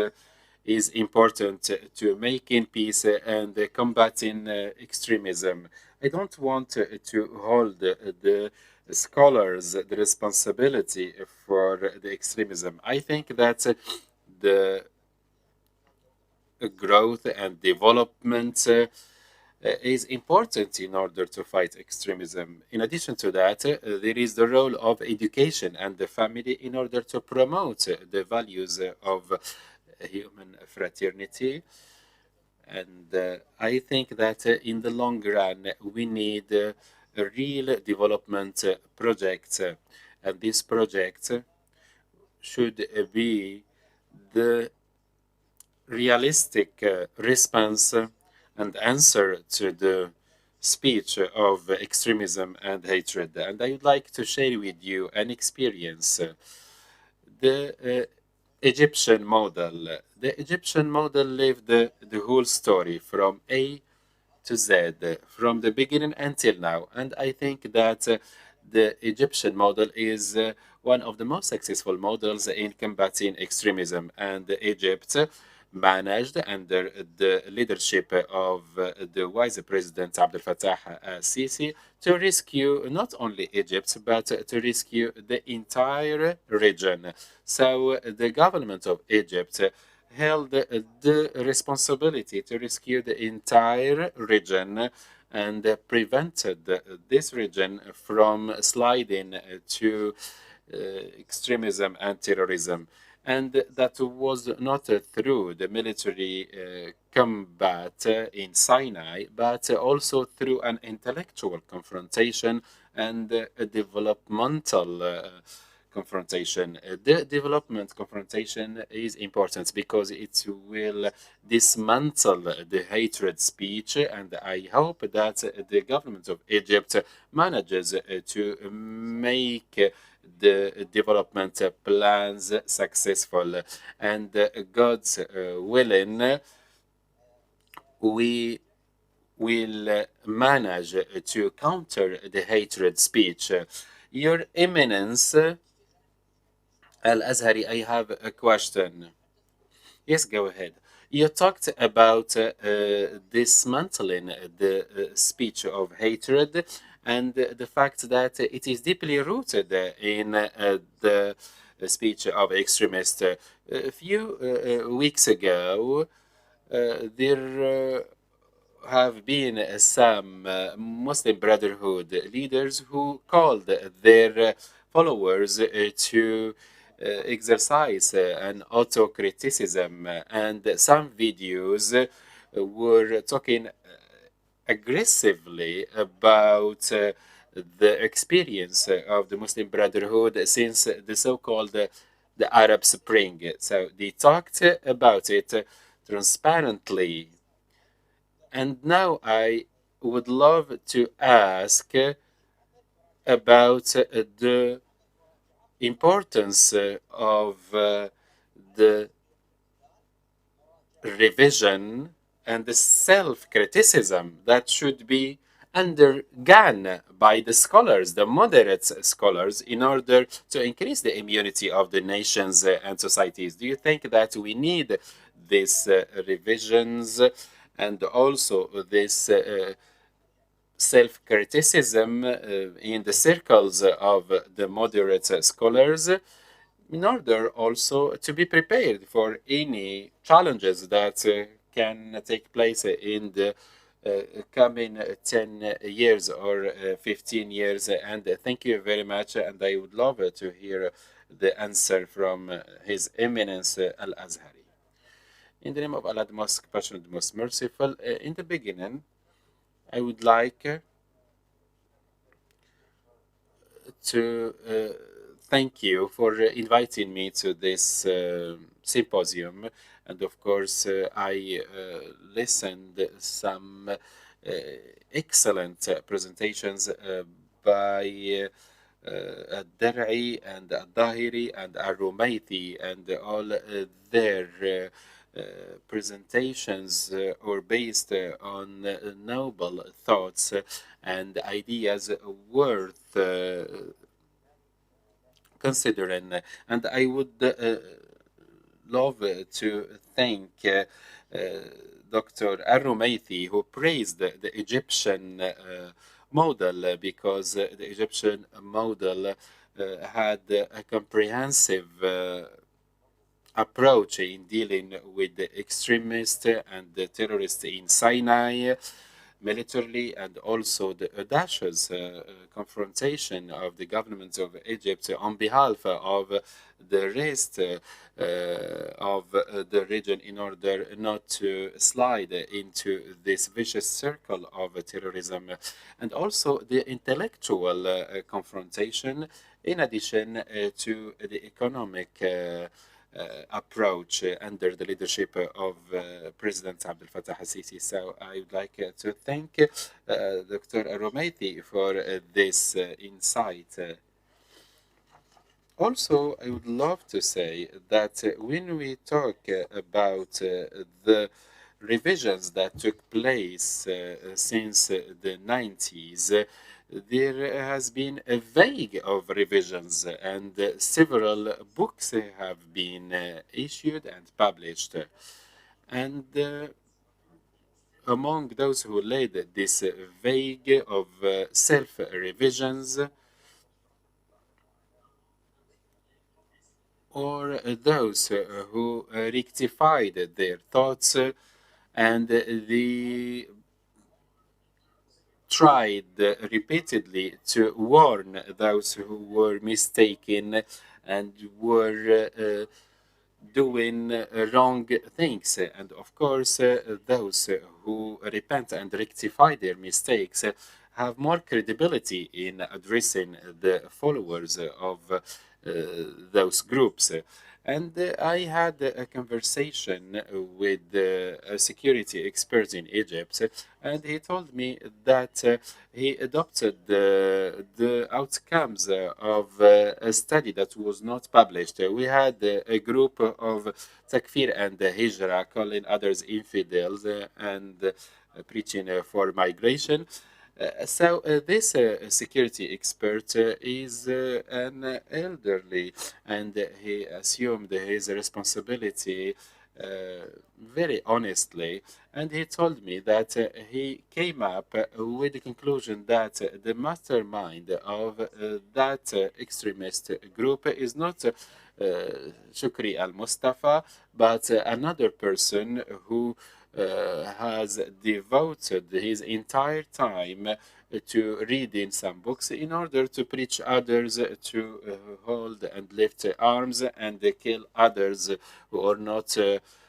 is important to making peace and combating extremism. I don't want to hold the scholars the responsibility for the extremism. I think that the growth and development is important in order to fight extremism. In addition to that, there is the role of education and the family in order to promote the values of human fraternity. And I think that in the long run, we need a real development project. And this project should be the realistic response and answer to the speech of extremism and hatred. And I would like to share with you an experience. The Egyptian model. The Egyptian model lived the whole story from A to Z, from the beginning until now. And I think that the Egyptian model is one of the most successful models in combating extremism. And Egypt managed, under the leadership of the wise President Abdel Fattah al-Sisi, to rescue not only Egypt, but to rescue the entire region. So the government of Egypt held the responsibility to rescue the entire region and prevented this region from sliding to extremism and terrorism. And that was not through the military combat in Sinai, but also through an intellectual confrontation and a developmental confrontation. The development confrontation is important because it will dismantle the hatred speech, and I hope that the government of Egypt manages to make the development plans successful. And God's willing, we will manage to counter the hatred speech. Your Eminence, Al-Azhari, I have a question. Yes, go ahead. You talked about dismantling the speech of hatred and the fact that it is deeply rooted in the speech of extremists. A few weeks ago, there have been some Muslim Brotherhood leaders who called their followers to exercise an auto-criticism, and some videos were talking aggressively about the experience of the Muslim Brotherhood since the so-called the Arab Spring. So they talked about it transparently. And now I would love to ask about the importance of the revision and the self-criticism that should be undergone by the scholars, the moderate scholars, in order to increase the immunity of the nations and societies. Do you think that we need these revisions and also this self-criticism in the circles of the moderate scholars, in order also to be prepared for any challenges that can take place in the coming 10 years or 15 years? And thank you very much, and I would love to hear the answer from His Eminence Al-Azhari. In the name of Allah, the most compassionate, the most merciful, in the beginning, I would like to thank you for inviting me to this symposium. And of course, I listened some excellent presentations by Dar'i and Dahiri and Al-Rumaiti, and all their presentations were based on noble thoughts and ideas worth considering. And I would love to thank Dr. Al-Rumaiti, who praised the Egyptian model, because the Egyptian model had a comprehensive approach in dealing with the extremists and the terrorists in Sinai militarily, and also the audacious confrontation of the government of Egypt on behalf of the rest of the region, in order not to slide into this vicious circle of terrorism, and also the intellectual confrontation in addition to the economic approach under the leadership of President Abdel Fattah al-Sisi. So I would like to thank Dr. Romeiti for this insight. Also, I would love to say that when we talk about the revisions that took place since the 90s, there has been a vague of revisions, and several books have been issued and published. And among those who led this vague of self revisions, or those who rectified their thoughts and they tried repeatedly to warn those who were mistaken and were doing wrong things. And of course, those who repent and rectify their mistakes have more credibility in addressing the followers of those groups. And I had a conversation with a security expert in Egypt, and he told me that he adopted the outcomes of a study that was not published. We had a group of takfir and hijra calling others infidels and preaching for migration. This security expert is an elderly, and he assumed his responsibility uh, very honestly. And he told me that he came up with the conclusion that the mastermind of that extremist group is not Shukri al Mustafa, but another person who has devoted his entire time to reading some books in order to preach others to hold and lift arms and kill others who are not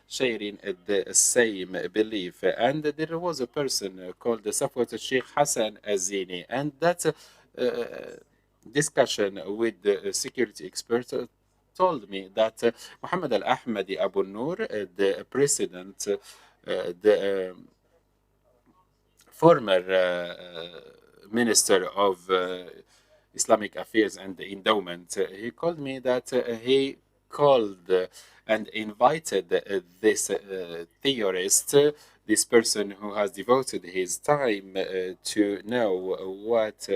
sharing the same belief. And there was a person called Safwat Sheikh Hasan Azini, and that discussion with the security expert told me that Muhammad al-Ahmadi Abu Nur, the president, the former minister of Islamic Affairs and Endowment, he called me that he called and invited this theorist, this person who has devoted his time to know what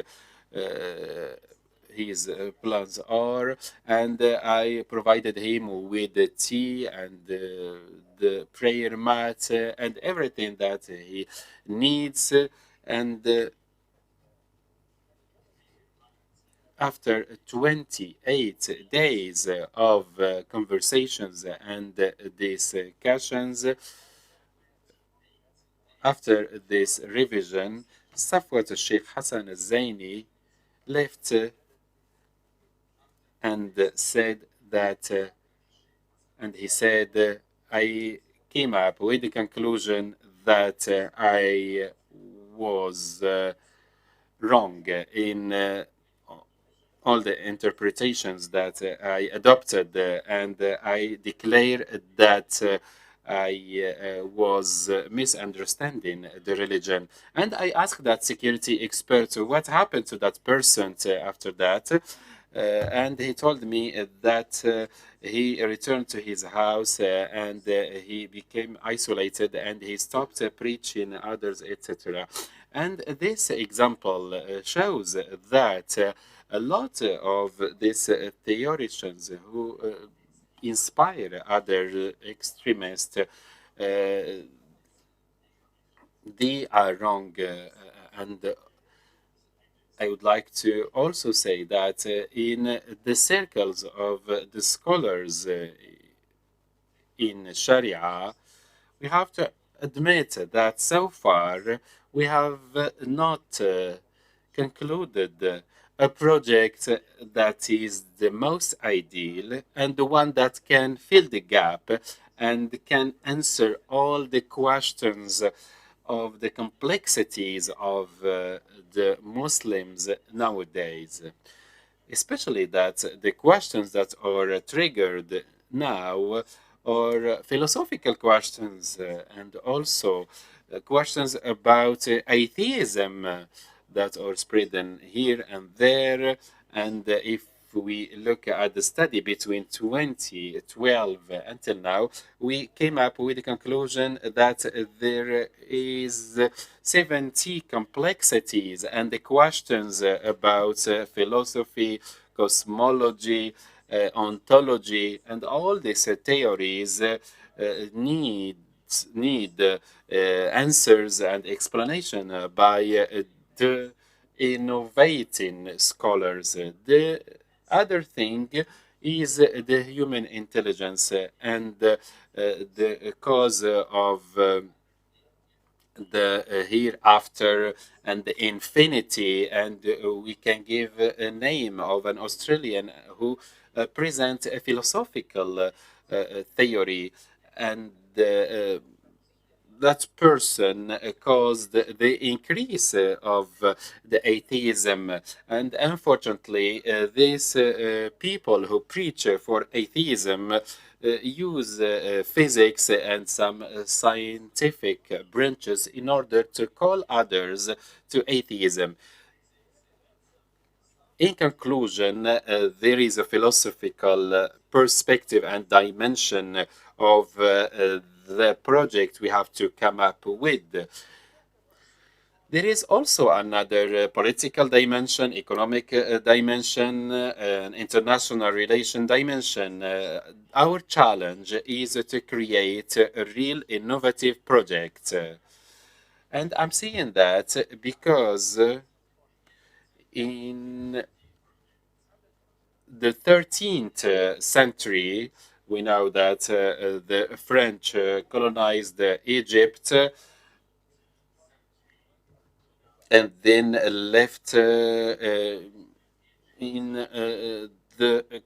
his plans are, and I provided him with the tea and the prayer mat and everything that he needs. And after 28 days of conversations and discussions, after this revision, Safwat Sheikh Hassan Zaini left and said that, and he said, I came up with the conclusion that I was wrong in all the interpretations that I adopted, and I declare that I was misunderstanding the religion. And I asked that security expert what happened to that person after that. And he told me that he returned to his house and he became isolated and he stopped preaching others, etc. And this example shows that a lot of these theologians who inspire other extremists, they are wrong. And I would like to also say that in the circles of the scholars in Sharia, we have to admit that so far we have not concluded a project that is the most ideal and the one that can fill the gap and can answer all the questions of the complexities of the Muslims nowadays. especially that the questions that are triggered now are philosophical questions and also questions about atheism that are spreading here and there. And if we look at the study between 2012 until now, we came up with the conclusion that there is 70 complexities and the questions about philosophy, cosmology, ontology, and all these theories need answers and explanation by the innovating scholars. The other thing is the human intelligence and the cause of the hereafter and the infinity. And we can give a name of an Australian who present a philosophical theory, and that person caused the increase of the atheism. And unfortunately, these people who preach for atheism use physics and some scientific branches in order to call others to atheism. In conclusion, there is a philosophical perspective and dimension of the project we have to come up with. There is also another political dimension, economic dimension, international relation dimension. Our challenge is to create a real innovative project. And I'm saying that because in the 13th century, we know that the French colonized Egypt and then left in the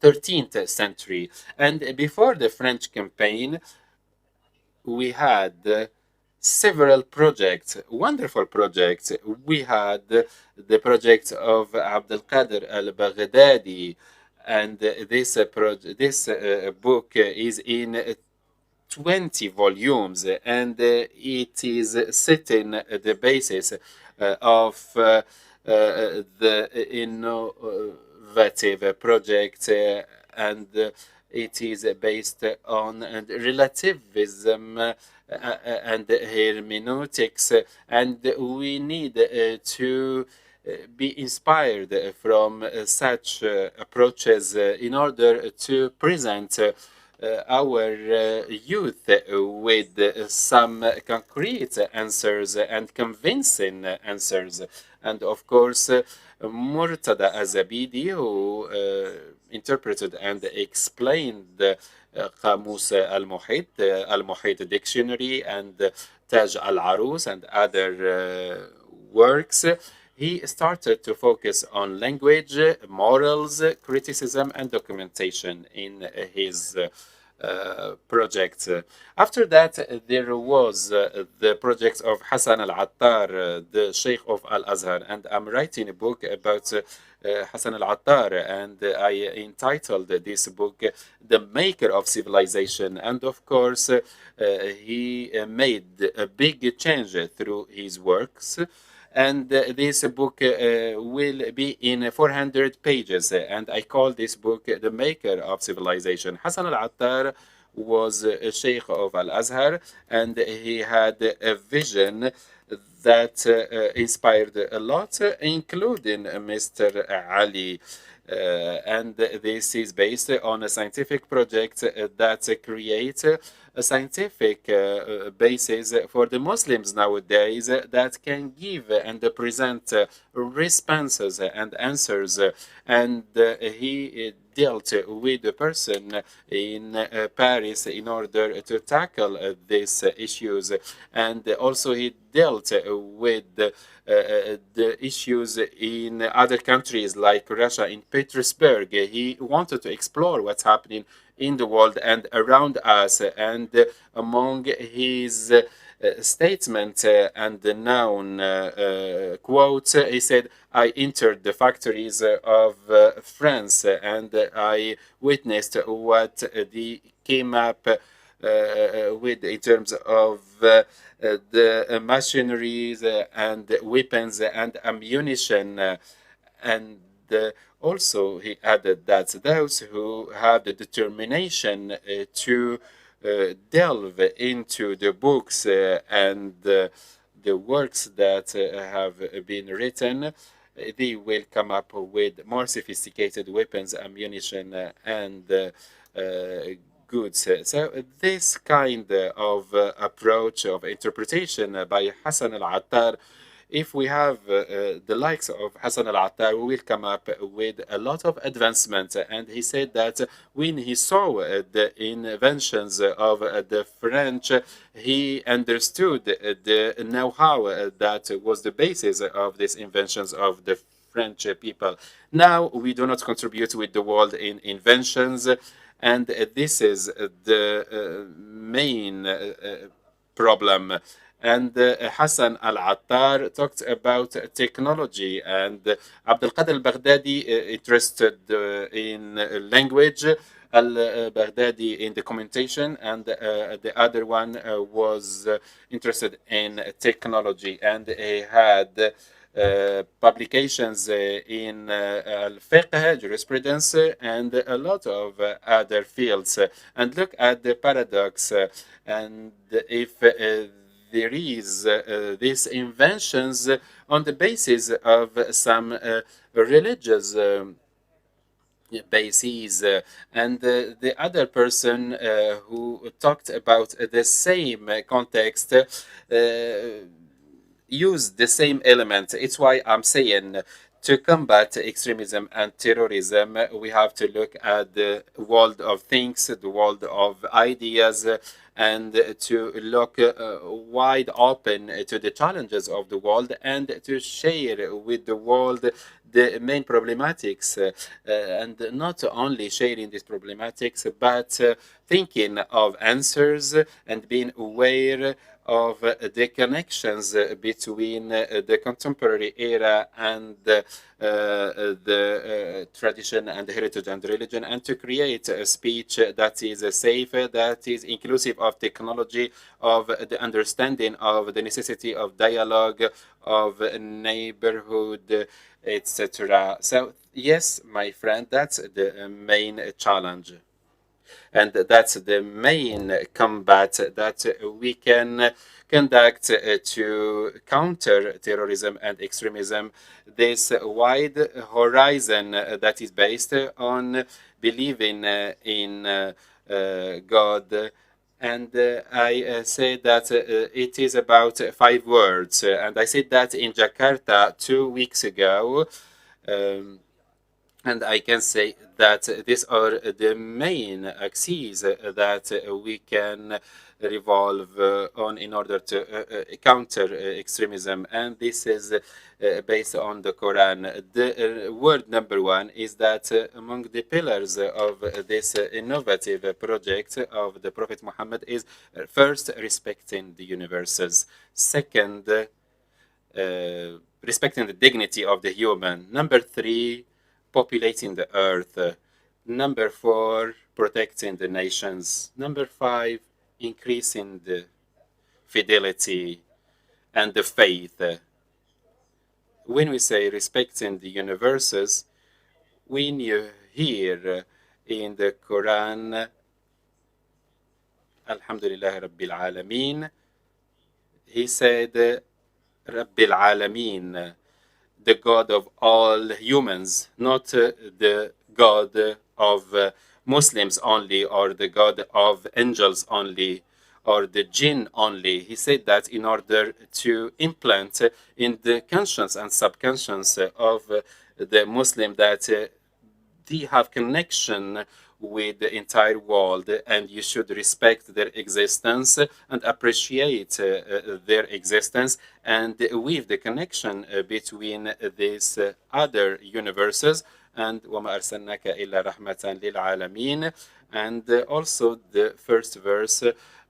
13th century. And before the French campaign, we had several projects, wonderful projects. We had the project of Abdul Qadir al-Baghdadi, and this book is in 20 volumes, and it is setting the basis of the innovative project, and it is based on relativism and hermeneutics, and we need to be inspired from such approaches in order to present our youth with some concrete answers and convincing answers. And of course, Murtada Azabidi, who interpreted and explained Qamus al-Muhit, al-Muhit Dictionary, and Taj al-Arus, and other works, he started to focus on language, morals, criticism, and documentation in his project. After that, there was the project of Hasan al-Attar, the Sheikh of Al-Azhar, and I'm writing a book about Hasan al-Attar, and I entitled this book The Maker of Civilization. And of course, he made a big change through his works. And this book will be in 400 pages, and I call this book The Maker of Civilization. Hasan al-Attar was a sheikh of Al-Azhar, and he had a vision that inspired a lot, including Mr. Ali. And this is based on a scientific project that creates a scientific basis for the Muslims nowadays that can give and present responses and answers. And he dealt with a person in Paris in order to tackle these issues. And also he dealt with the issues in other countries like Russia, in Petersburg. He wanted to explore what's happening in the world and around us. And among his statement and the known quote. He said, I entered the factories of France and I witnessed what they came up with in terms of the machineries and weapons and ammunition. And also, he added that those who have the determination to delve into the books and the works that have been written, they will come up with more sophisticated weapons, ammunition, and goods. So this kind of approach of interpretation by Hasan al-Attar, if we have the likes of Hasan al-Attar, we will come up with a lot of advancement. And he said that when he saw the inventions of the French, he understood the know-how that was the basis of these inventions of the French people. Now we do not contribute with the world in inventions, and this is the main problem. And Hasan al-Attar talked about technology, and Abdul Qadir al-Baghdadi interested in language, al-Baghdadi in documentation, and the other one was interested in technology, and he had publications in al-fiqh, jurisprudence, and a lot of other fields. And look at the paradox. And if there is these inventions on the basis of some religious bases, and the other person who talked about the same context use the same element. It's why I'm saying to combat extremism and terrorism, we have to look at the world of things, the world of ideas, and to look wide open to the challenges of the world and to share with the world the main problematics, and not only sharing these problematics, but thinking of answers and being aware of the connections between the contemporary era and the tradition and heritage and religion, and to create a speech that is safe, that is inclusive of technology, of the understanding of the necessity of dialogue, of neighborhood, etc. So, yes, my friend, that's the main challenge. And that's the main combat that we can conduct to counter terrorism and extremism. This wide horizon that is based on believing in God. And I say that it is about 5 words. And I said that in Jakarta 2 weeks ago. And I can say that these are the main axes that we can revolve on in order to counter extremism. And this is based on the Quran. The word number one is that among the pillars of this innovative project of the Prophet Muhammad is first, respecting the universes. Second, respecting the dignity of the human. Number three, populating the earth. Number four, protecting the nations. Number five, increasing the fidelity and the faith. When we say respecting the universes, when you hear in the Quran, Alhamdulillah Rabbil Alameen, he said, Rabbil Alameen, the God of all humans, not the God of Muslims only, or the God of angels only, or the jinn only. He said that in order to implant in the conscience and subconscious of the Muslim that they have connection with the entire world, and you should respect their existence and appreciate their existence, and with the connection between these other universes, and وَمَا أَرْسَلْنَاكَ إِلَّا رَحْمَةً لِلْعَالَمِينَ. And also the first verse,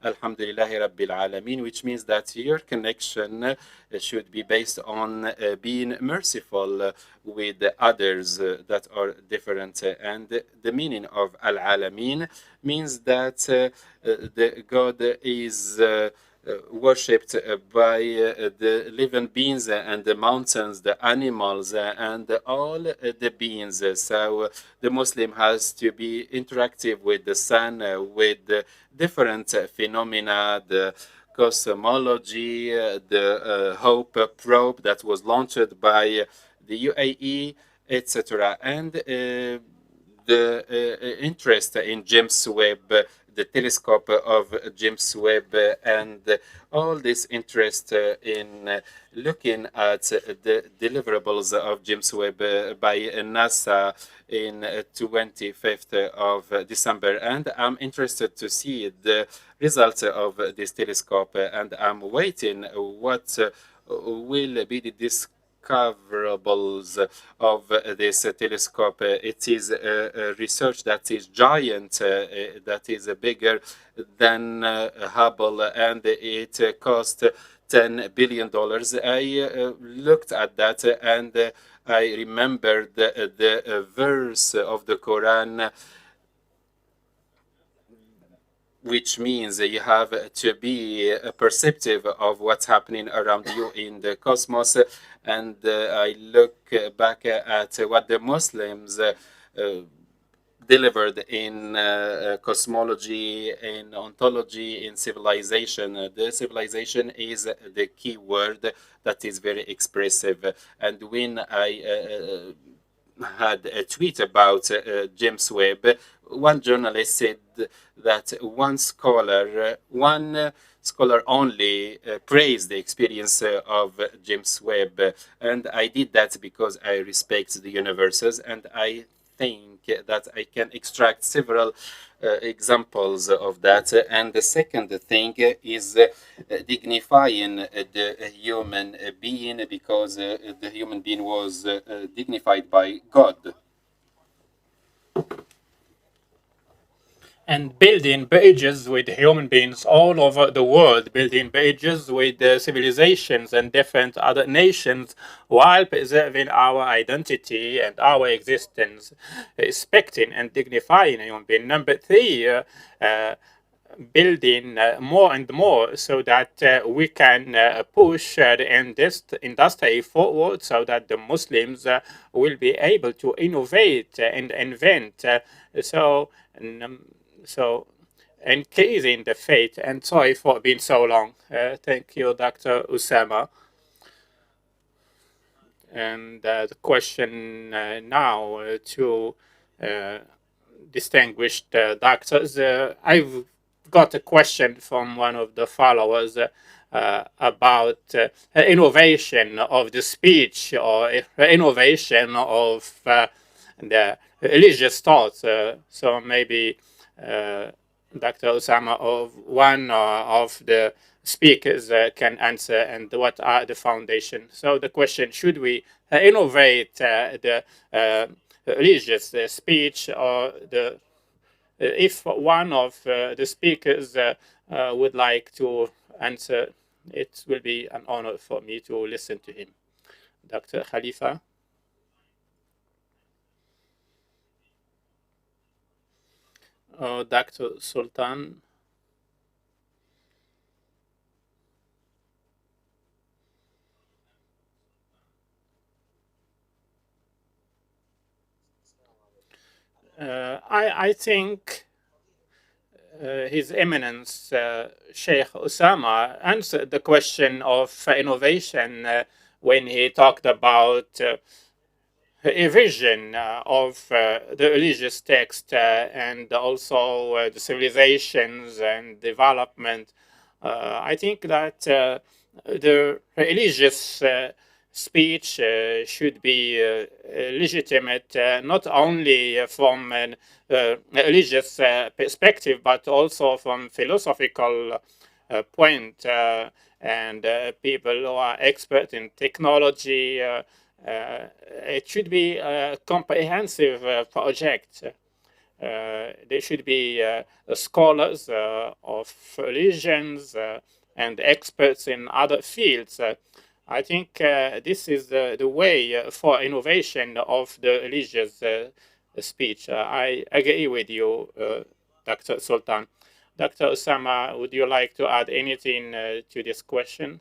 Alhamdulillahi Rabbil Alameen, which means that your connection should be based on being merciful with others that are different. And the meaning of Al-Alameen means that the God is worshipped by the living beings and the mountains, the animals, and all the beings. So the Muslim has to be interactive with the sun, with different phenomena, the cosmology, the Hope probe that was launched by the UAE, etc. And the interest in James Webb, the telescope of James Webb, and all this interest in looking at the deliverables of James Webb by NASA in 25th of December. And I'm interested to see the results of this telescope, and I'm waiting what will be the discoverables of this telescope. It is a research that is giant, that is bigger than Hubble, and it cost $10 billion. I looked at that, and I remembered the verse of the Quran, which means you have to be perceptive of what's happening around you in the cosmos. And I look back at what the Muslims delivered in cosmology, in ontology, in civilization. The civilization is the key word that is very expressive. And when I had a tweet about James Webb, one journalist said that one scholar only praised the experience of James Webb, and I did that because I respect the universes, and I think that I can extract several examples of that. And the second thing is dignifying the human being, because the human being was dignified by God. And building bridges with human beings all over the world, building bridges with civilizations and different other nations while preserving our identity and our existence, respecting and dignifying human being. Number three, building more and more so that we can push the industry forward so that the Muslims will be able to innovate and invent. So, so increasing the faith. And sorry for being so long. Thank you, Dr. Osama. And the question now to distinguished doctors. I've got a question from one of the followers about innovation of the speech or innovation of the religious thoughts. So maybe Dr. Osama or one of the speakers can answer, and what are the foundations. So the question, should we innovate the religious speech, or the if one of the speakers would like to answer, it will be an honor for me to listen to him. Dr. Khalifa? Or Dr. Sultan? I think His Eminence Sheikh Osama answered the question of innovation when he talked about a vision of the religious text and also the civilizations and development. I think that the religious speech should be legitimate, not only from a religious perspective, but also from philosophical point. And people who are expert in technology It should be a comprehensive project. There should be scholars of religions and experts in other fields. I think this is the way for innovation of the religious speech. I agree with you, Dr. Sultan. Dr. Osama, would you like to add anything to this question?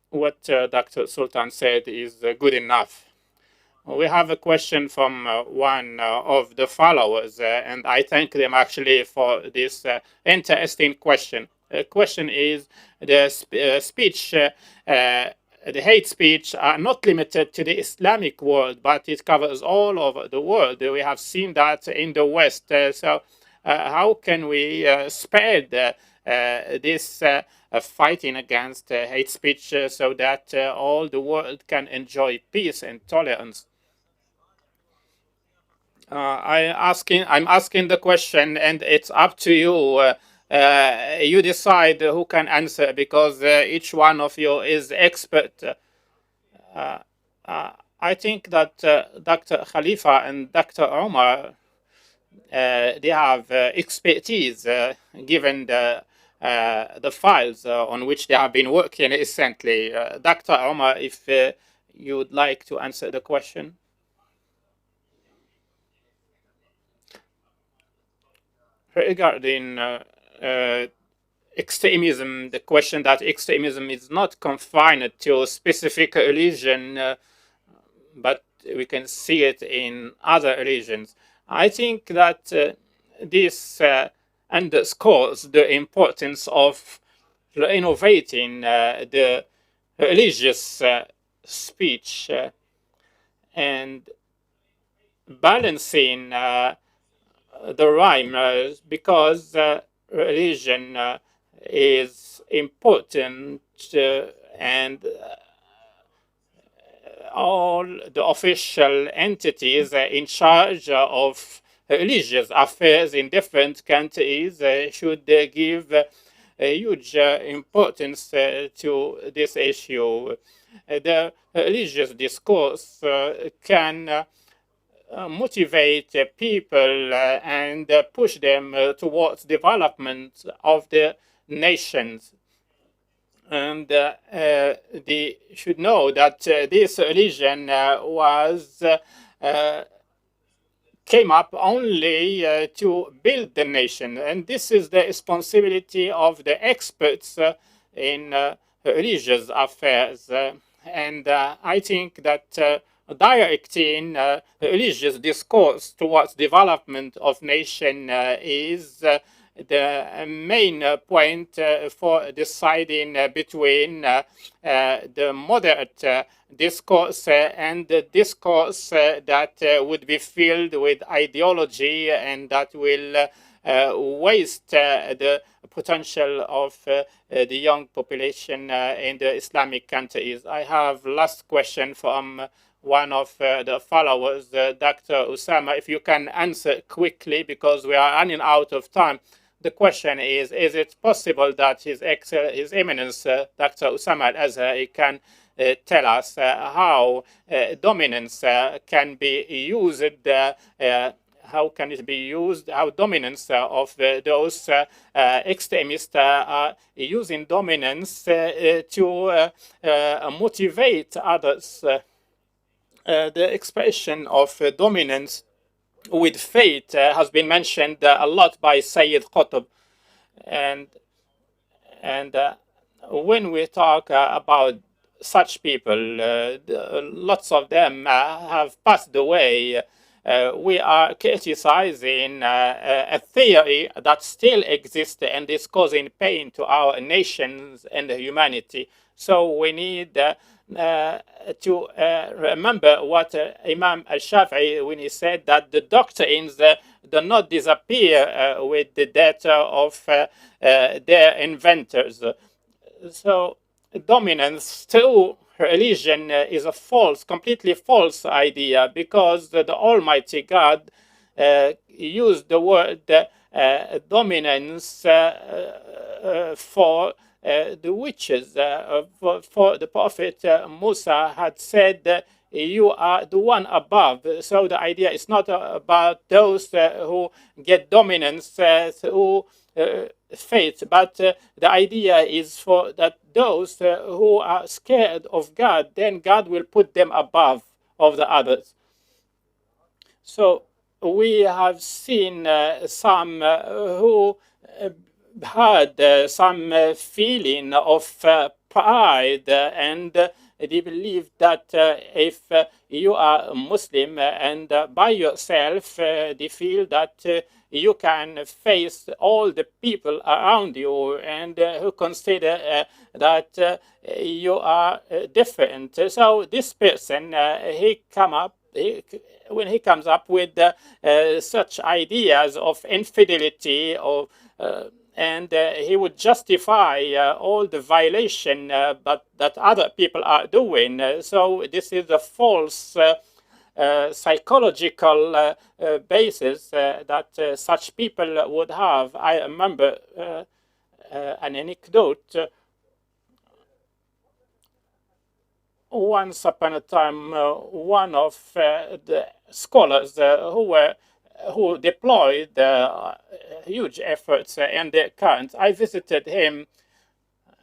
What Dr. Sultan said is good enough. We have a question from one of the followers, and I thank them actually for this interesting question. The question is the speech, the hate speech are not limited to the Islamic world, but it covers all over the world. We have seen that in the West. So how can we spread this fighting against hate speech so that all the world can enjoy peace and tolerance? I'm asking the question, and it's up to you. You decide who can answer because each one of you is expert. I think that Dr. Khalifa and Dr. Omar they have expertise given the files on which they have been working recently. Dr. Omar, if you would like to answer the question. Regarding extremism, the question that extremism is not confined to a specific religion, but we can see it in other religions. I think that this underscores the importance of innovating the religious speech and balancing the rhyme because religion is important and all the official entities in charge of religious affairs in different countries should give a huge importance to this issue. The religious discourse can motivate people and push them towards development of the nations. And they should know that this religion came up only to build the nation, and this is the responsibility of the experts in religious affairs. And I think that directing religious discourse towards development of nation is the main point for deciding between the moderate discourse and the discourse that would be filled with ideology and that will waste the potential of the young population in the Islamic countries. I have last question from one of the followers, Dr. Osama, if you can answer quickly because we are running out of time. The question is it possible that His Eminence, Dr. Osama AlAzhai, can tell us how dominance can be used, how can it be used, how dominance of those extremists are using dominance to motivate others. The expression of dominance with faith has been mentioned a lot by Sayyid Qutb, and when we talk about such people, lots of them have passed away. We are criticizing a theory that still exists and is causing pain to our nations and humanity. So we need to remember what Imam al-Shafi'i, when he said that the doctrines do not disappear with the death of their inventors. So dominance through religion is a false, completely false idea because the Almighty God used the word dominance for the witches. For the Prophet Musa had said, you are the one above. So the idea is not about those who get dominance through faith, but the idea is for that those who are scared of God, then God will put them above of the others. So we have seen some who had some feeling of pride, and they believe that if you are a Muslim and by yourself, they feel that you can face all the people around you, and who consider that you are different. So this person, when he comes up with such ideas of infidelity, or and he would justify all the violation but that other people are doing. So this is a false psychological basis that such people would have. I remember an anecdote. Once upon a time, one of the scholars who deployed huge efforts in the current, I visited him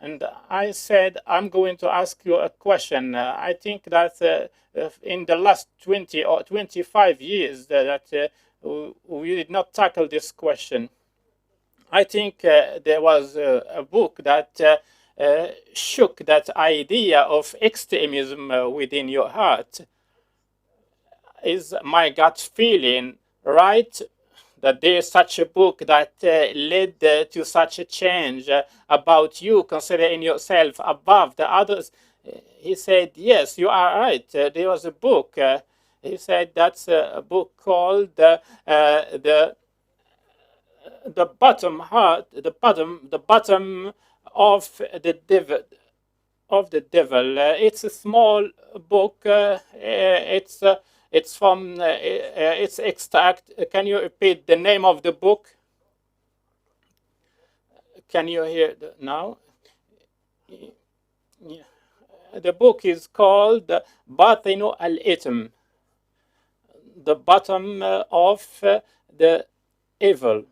and I said, I'm going to ask you a question. I think that in the last 20 or 25 years that we did not tackle this question. I think there was a book that shook that idea of extremism within your heart. Is my gut feeling right that there is such a book that led to such a change about you considering yourself above the others? He said, yes, you are right. There was a book. He said that's a book called the bottom heart, the bottom of the devil. It's a small book. It's from its extract. Can you repeat the name of the book? Can you hear now? Yeah. The book is called Batinu al-Ithm, the bottom of the evil.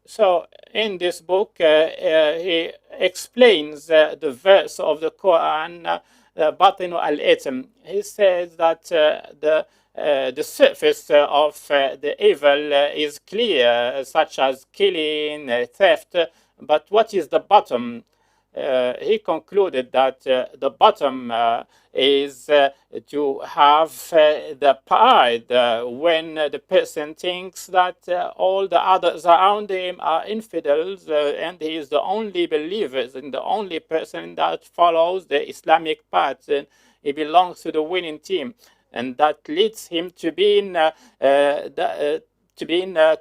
So in this book, he explains the verse of the Quran, Batinu al-Ithm. He says that the surface of the evil is clear, such as killing, theft, but what is the bottom? He concluded that the bottom is to have the pride when the person thinks that all the others around him are infidels and he is the only believer and the only person that follows the Islamic path, and he belongs to the winning team, and that leads him to being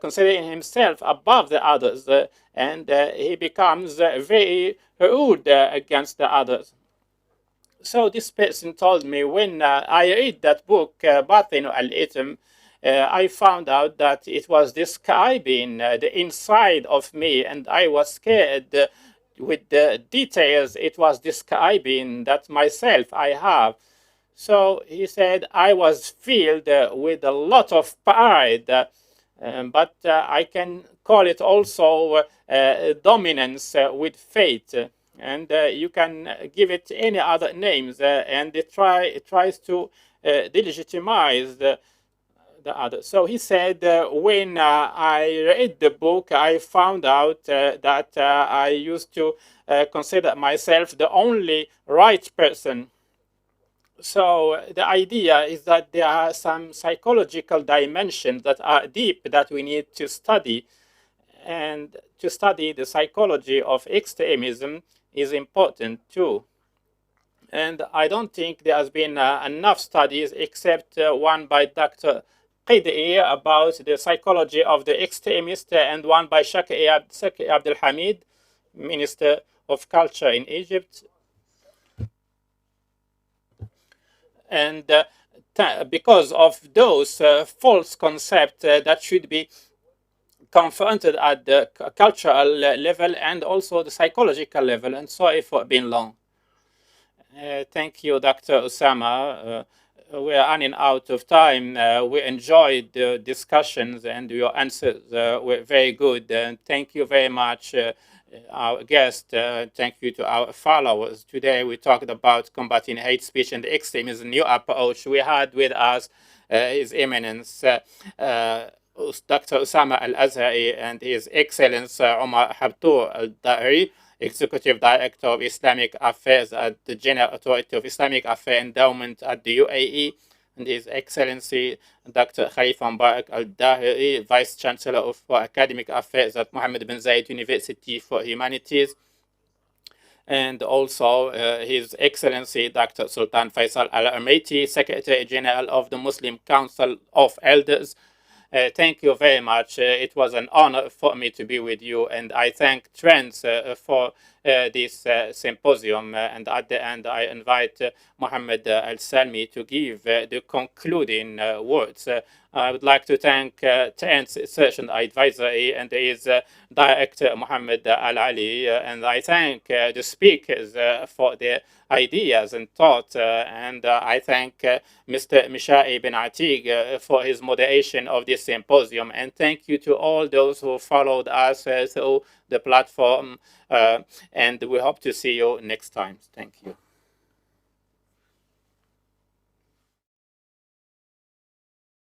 considering himself above the others, and he becomes very rude against the others. So this person told me, when I read that book, Batinu al-Ithm, I found out that it was describing the inside of me, and I was scared with the details it was describing that myself I have. So he said I was filled with a lot of pride, but I can call it also dominance with faith. And you can give it any other names, and it tries to delegitimize the other. So he said, when I read the book, I found out that I used to consider myself the only right person. So the idea is that there are some psychological dimensions that are deep that we need to study. And to study the psychology of extremism is important too. And I don't think there has been enough studies except one by Dr. Qid'i about the psychology of the extremist, and one by Shaki Abdul Hamid, Minister of Culture in Egypt. And because of those false concepts that should be confronted at the cultural level and also the psychological level. And sorry for being long. Thank you, Dr. Osama. We are running out of time. We enjoyed the discussions and your answers were very good. And thank you very much, our guest. Thank you to our followers. Today we talked about combating hate speech and extremism, new approach. We had with us His Eminence Dr. Osama AlAzhai and His Excellence Omar Habtour Al-Dahri, Executive Director of Islamic Affairs at the General Authority of Islamic Affairs Endowment at the UAE, and His Excellency Dr. Khalifa Mubarak Al-Dahri, Vice Chancellor for Academic Affairs at Mohammed bin Zayed University for Humanities, and also His Excellency Dr. Sultan Faisal Al-Armaiti, Secretary General of the Muslim Council of Elders. Thank you very much. It was an honor for me to be with you, and I thank Trends for this symposium. And at the end, I invite Mohammed Al-Salmi to give the concluding words. I would like to thank Trends Search and Advisory and his director, Mohammed Al-Ali, and I thank the speakers for their ideas and thought, and I thank Mr. Mishai Ben Atig for his moderation of this symposium, and thank you to all those who followed us through the platform, and we hope to see you next time. Thank you.